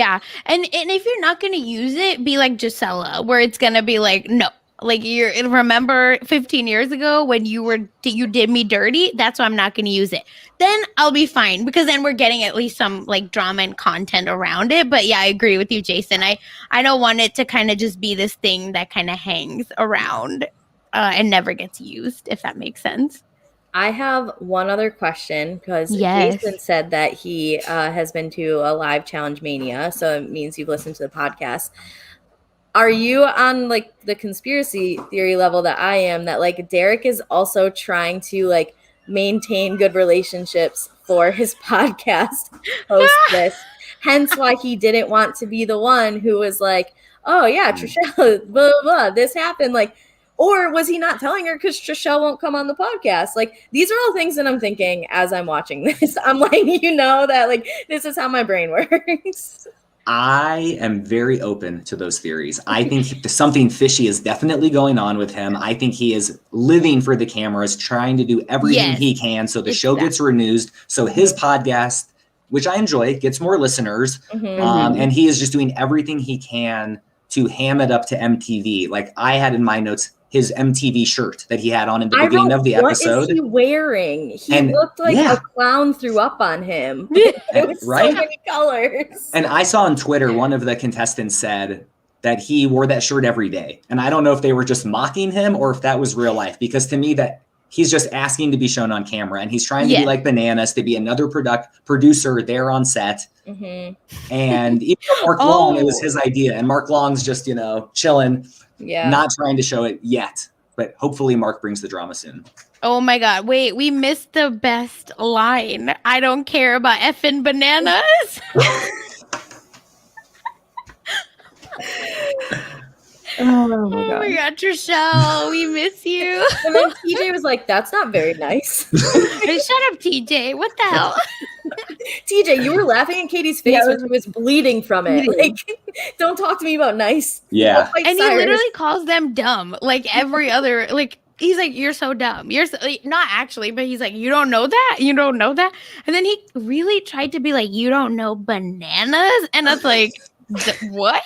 if you're not going to use it, be like Gisela, where it's going to be like, no. Like remember 15 years ago when you did me dirty? That's why I'm not going to use it. Then I'll be fine because then we're getting at least some like drama and content around it. But yeah, I agree with you, Jason. I don't want it to kind of just be this thing that kind of hangs around and never gets used, if that makes sense. I have one other question because Jason said that he has been to a live Challenge Mania, so it means you've listened to the podcast. Are you on like the conspiracy theory level that I am that like Derek is also trying to like maintain good relationships for his podcast hostess? Hence why he didn't want to be the one who was like, oh yeah, Trishelle, blah, blah, blah, this happened. Like, or was he not telling her because Trishelle won't come on the podcast? Like, these are all things that I'm thinking as I'm watching this. I'm like, that like, this is how my brain works. I am very open to those theories. I think something fishy is definitely going on with him. I think he is living for the cameras, trying to do everything he can so the show gets renewed, so his podcast, which I enjoy, gets more listeners. And he is just doing everything he can to ham it up to MTV. Like I had in my notes his MTV shirt that he had on in the beginning of the episode. What is he wearing? He looked like a clown threw up on him. It was so many colors. And I saw on Twitter, one of the contestants said that he wore that shirt every day. And I don't know if they were just mocking him or if that was real life, because to me that he's just asking to be shown on camera and he's trying to be like Bananas, to be another producer there on set. And even Mark Long, it was his idea. And Mark Long's just, chilling. Not trying to show it yet, but hopefully Mark brings the drama soon. Oh my God. Wait, we missed the best line. I don't care about effing bananas. Oh my God, Trishelle, we miss you. And then TJ was like, that's not very nice. Shut up, TJ. What the hell? TJ, you were laughing in Katie's face when she was bleeding from it. Like, don't talk to me about nice. Yeah. And he literally calls them dumb. Like every other, like, he's like, you're so dumb. You're so, like, not actually, but he's like, you don't know that? You don't know that? And then he really tried to be like, you don't know bananas? And I was like, what?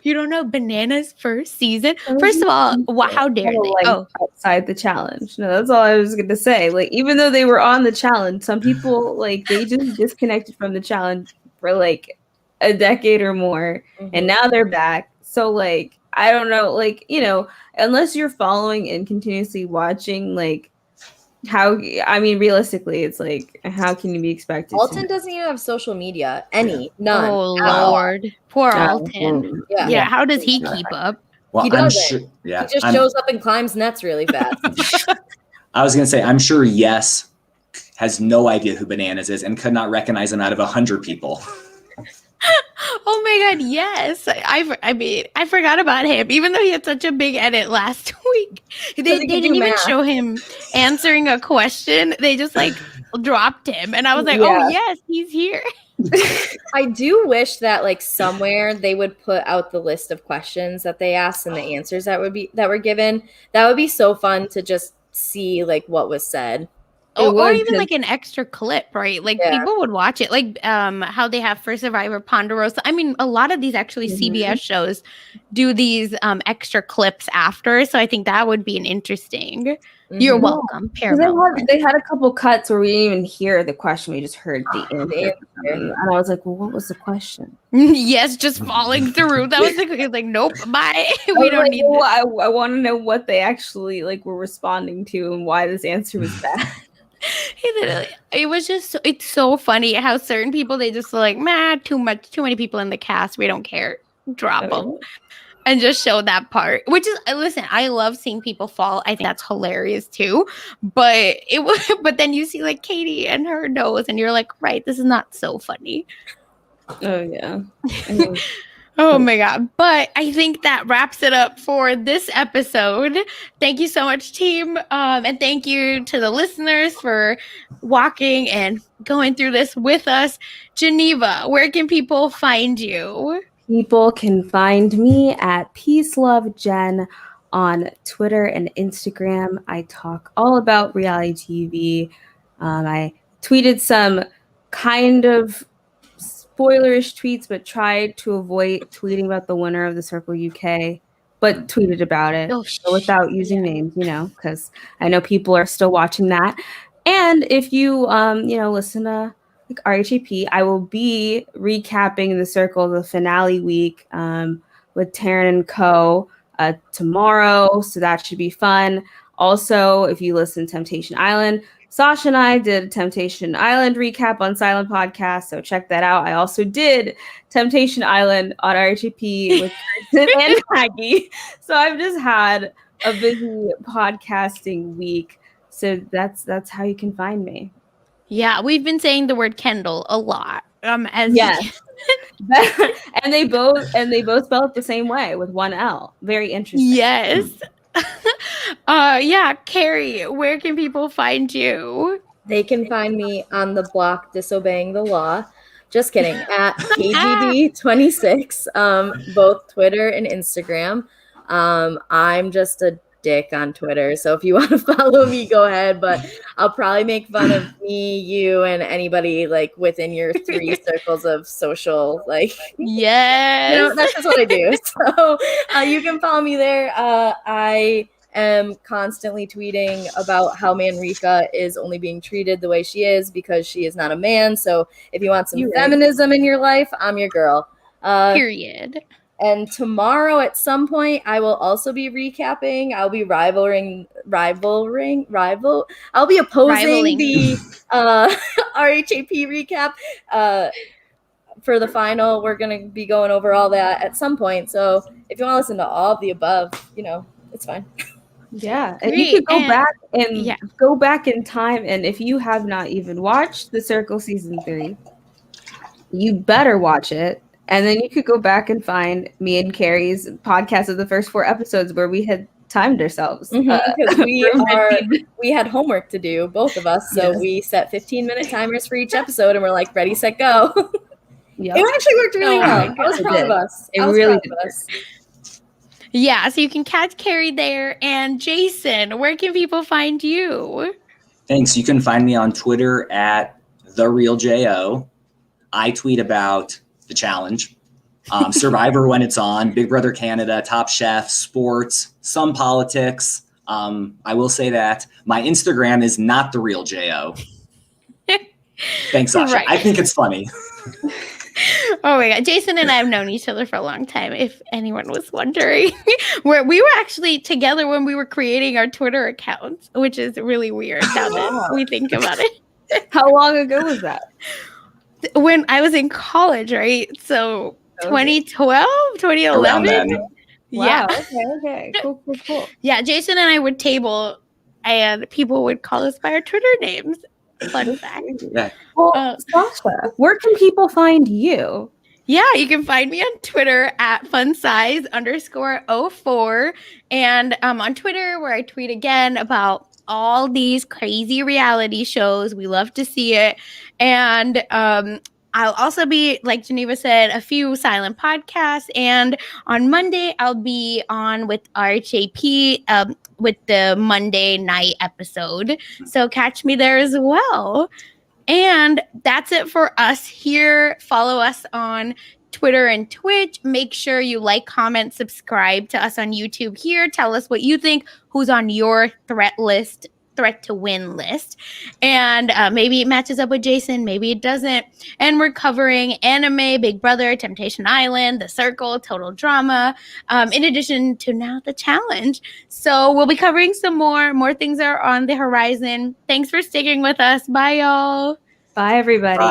You don't know bananas first season? First of all, how dare they? Outside the challenge. No, that's all I was going to say. Like, even though they were on the challenge, some people, like, they just disconnected from the challenge for, like, a decade or more. And now they're back. So, like, I don't know. Like, unless you're following and continuously watching, like, realistically, it's like, how can you be expected? Alton doesn't even have social media. None. Oh, Lord. Poor Alton. Yeah. How does he keep up? Well, he doesn't. He just shows up and climbs nets really fast. I was going to say, I'm sure Yes has no idea who Bananas is and could not recognize him out of 100 people. Oh my God, yes. I forgot about him, even though he had such a big edit last week. They didn't even show him answering a question. They just like dropped him. And I was like, oh yes, he's here. I do wish that like somewhere they would put out the list of questions that they asked and the answers that were given. That would be so fun to just see like what was said. Or even like an extra clip, right? Like people would watch it, like how they have for Survivor Ponderosa. I mean, a lot of these actually CBS shows do these extra clips after, so I think that would be an interesting You're welcome, Paramount. They had a couple cuts where we didn't even hear the question. We just heard the answer. And I was like, well, what was the question? Yes, just falling through. That was like nope, bye. We don't need this. I want to know what they actually were responding to and why this answer was bad. It was just, it's so funny how certain people, they just like, too many people in the cast. We don't care. Drop them. And just show that part, which is, listen, I love seeing people fall. I think that's hilarious too. But but then you see like Katie and her nose, and you're like, right, this is not so funny. Oh yeah. Oh my God. But I think that wraps it up for this episode. Thank you so much, team. And thank you to the listeners for walking and going through this with us. Geneva, where can people find you? People can find me at Peace Love Jen on Twitter and Instagram. I talk all about reality TV. I tweeted some kind of spoilerish tweets, but tried to avoid tweeting about the winner of the Circle UK, but tweeted about it without using names, because I know people are still watching that. And if you, listen to RHAP, I will be recapping the Circle the finale week with Taryn and Co. Tomorrow, so that should be fun. Also, if you listen to Temptation Island, Sasha and I did Temptation Island recap on Silent Podcast, so check that out. I also did Temptation Island on RHAP with Kristen and Maggie. So I've just had a busy podcasting week. So that's how you can find me. Yeah, we've been saying the word Kendall a lot. Yes. and they both spell it the same way with one L. Very interesting. Yes. Yeah, Carrie, where can people find you? They can find me on the block Disobeying the Law. Just kidding. At KGB26, both Twitter and Instagram. I'm just a dick on Twitter, so if you want to follow me, go ahead, but I'll probably make fun of me, you, and anybody within your 3 circles of social yes, that's just what I do. So you can follow me there. I am constantly tweeting about how Manrika is only being treated the way she is because she is not a man. So if you want some feminism in your life, I'm your girl. Period. And tomorrow at some point, I will also be recapping. I'll be I'll be opposing the RHAP recap for the final. We're going to be going over all that at some point. So if you want to listen to all of the above, it's fine. Yeah, and you could go back in time, and if you have not even watched The Circle season 3, you better watch it. And then you could go back and find me and Carrie's podcast of the first 4 episodes where we had timed ourselves. Because we had homework to do, both of us. So we set 15-minute timers for each episode, and we're like, ready, set, go. Yep. It actually worked really well. I was proud of us. It really did. Yeah, so you can catch Carrie there. And Jason, where can people find you? Thanks. You can find me on Twitter at TheRealJO. I tweet about the challenge, Survivor when it's on, Big Brother Canada, Top Chef, sports, some politics. I will say that my Instagram is not The Real Jo. Thanks, Sasha. Right. I think it's funny. Oh my God. Jason and I have known each other for a long time, if anyone was wondering. We were actually together when we were creating our Twitter accounts, which is really weird now that we think about it. How long ago was that? When I was in college, right? So 2012, 2011. Yeah. Wow, okay. Cool. Yeah, Jason and I would table, and people would call us by our Twitter names. Fun fact. Yeah. Well, Sasha, where can people find you? Yeah, you can find me on Twitter at funsize_04, and on Twitter where I tweet again about all these crazy reality shows. We love to see it. And I'll also be, like Geneva said, a few silent podcasts. And on Monday, I'll be on with RHAP with the Monday night episode. So catch me there as well. And that's it for us here. Follow us on Twitter and Twitch. Make sure you like, comment, subscribe to us on YouTube here. Tell us what you think, who's on your threat to win list. And maybe it matches up with Jason, maybe it doesn't. And we're covering anime, Big Brother, Temptation Island, The Circle, Total Drama, in addition to now the challenge. So we'll be covering some more things are on the horizon. Thanks for sticking with us. Bye, y'all. Bye, everybody. Bye.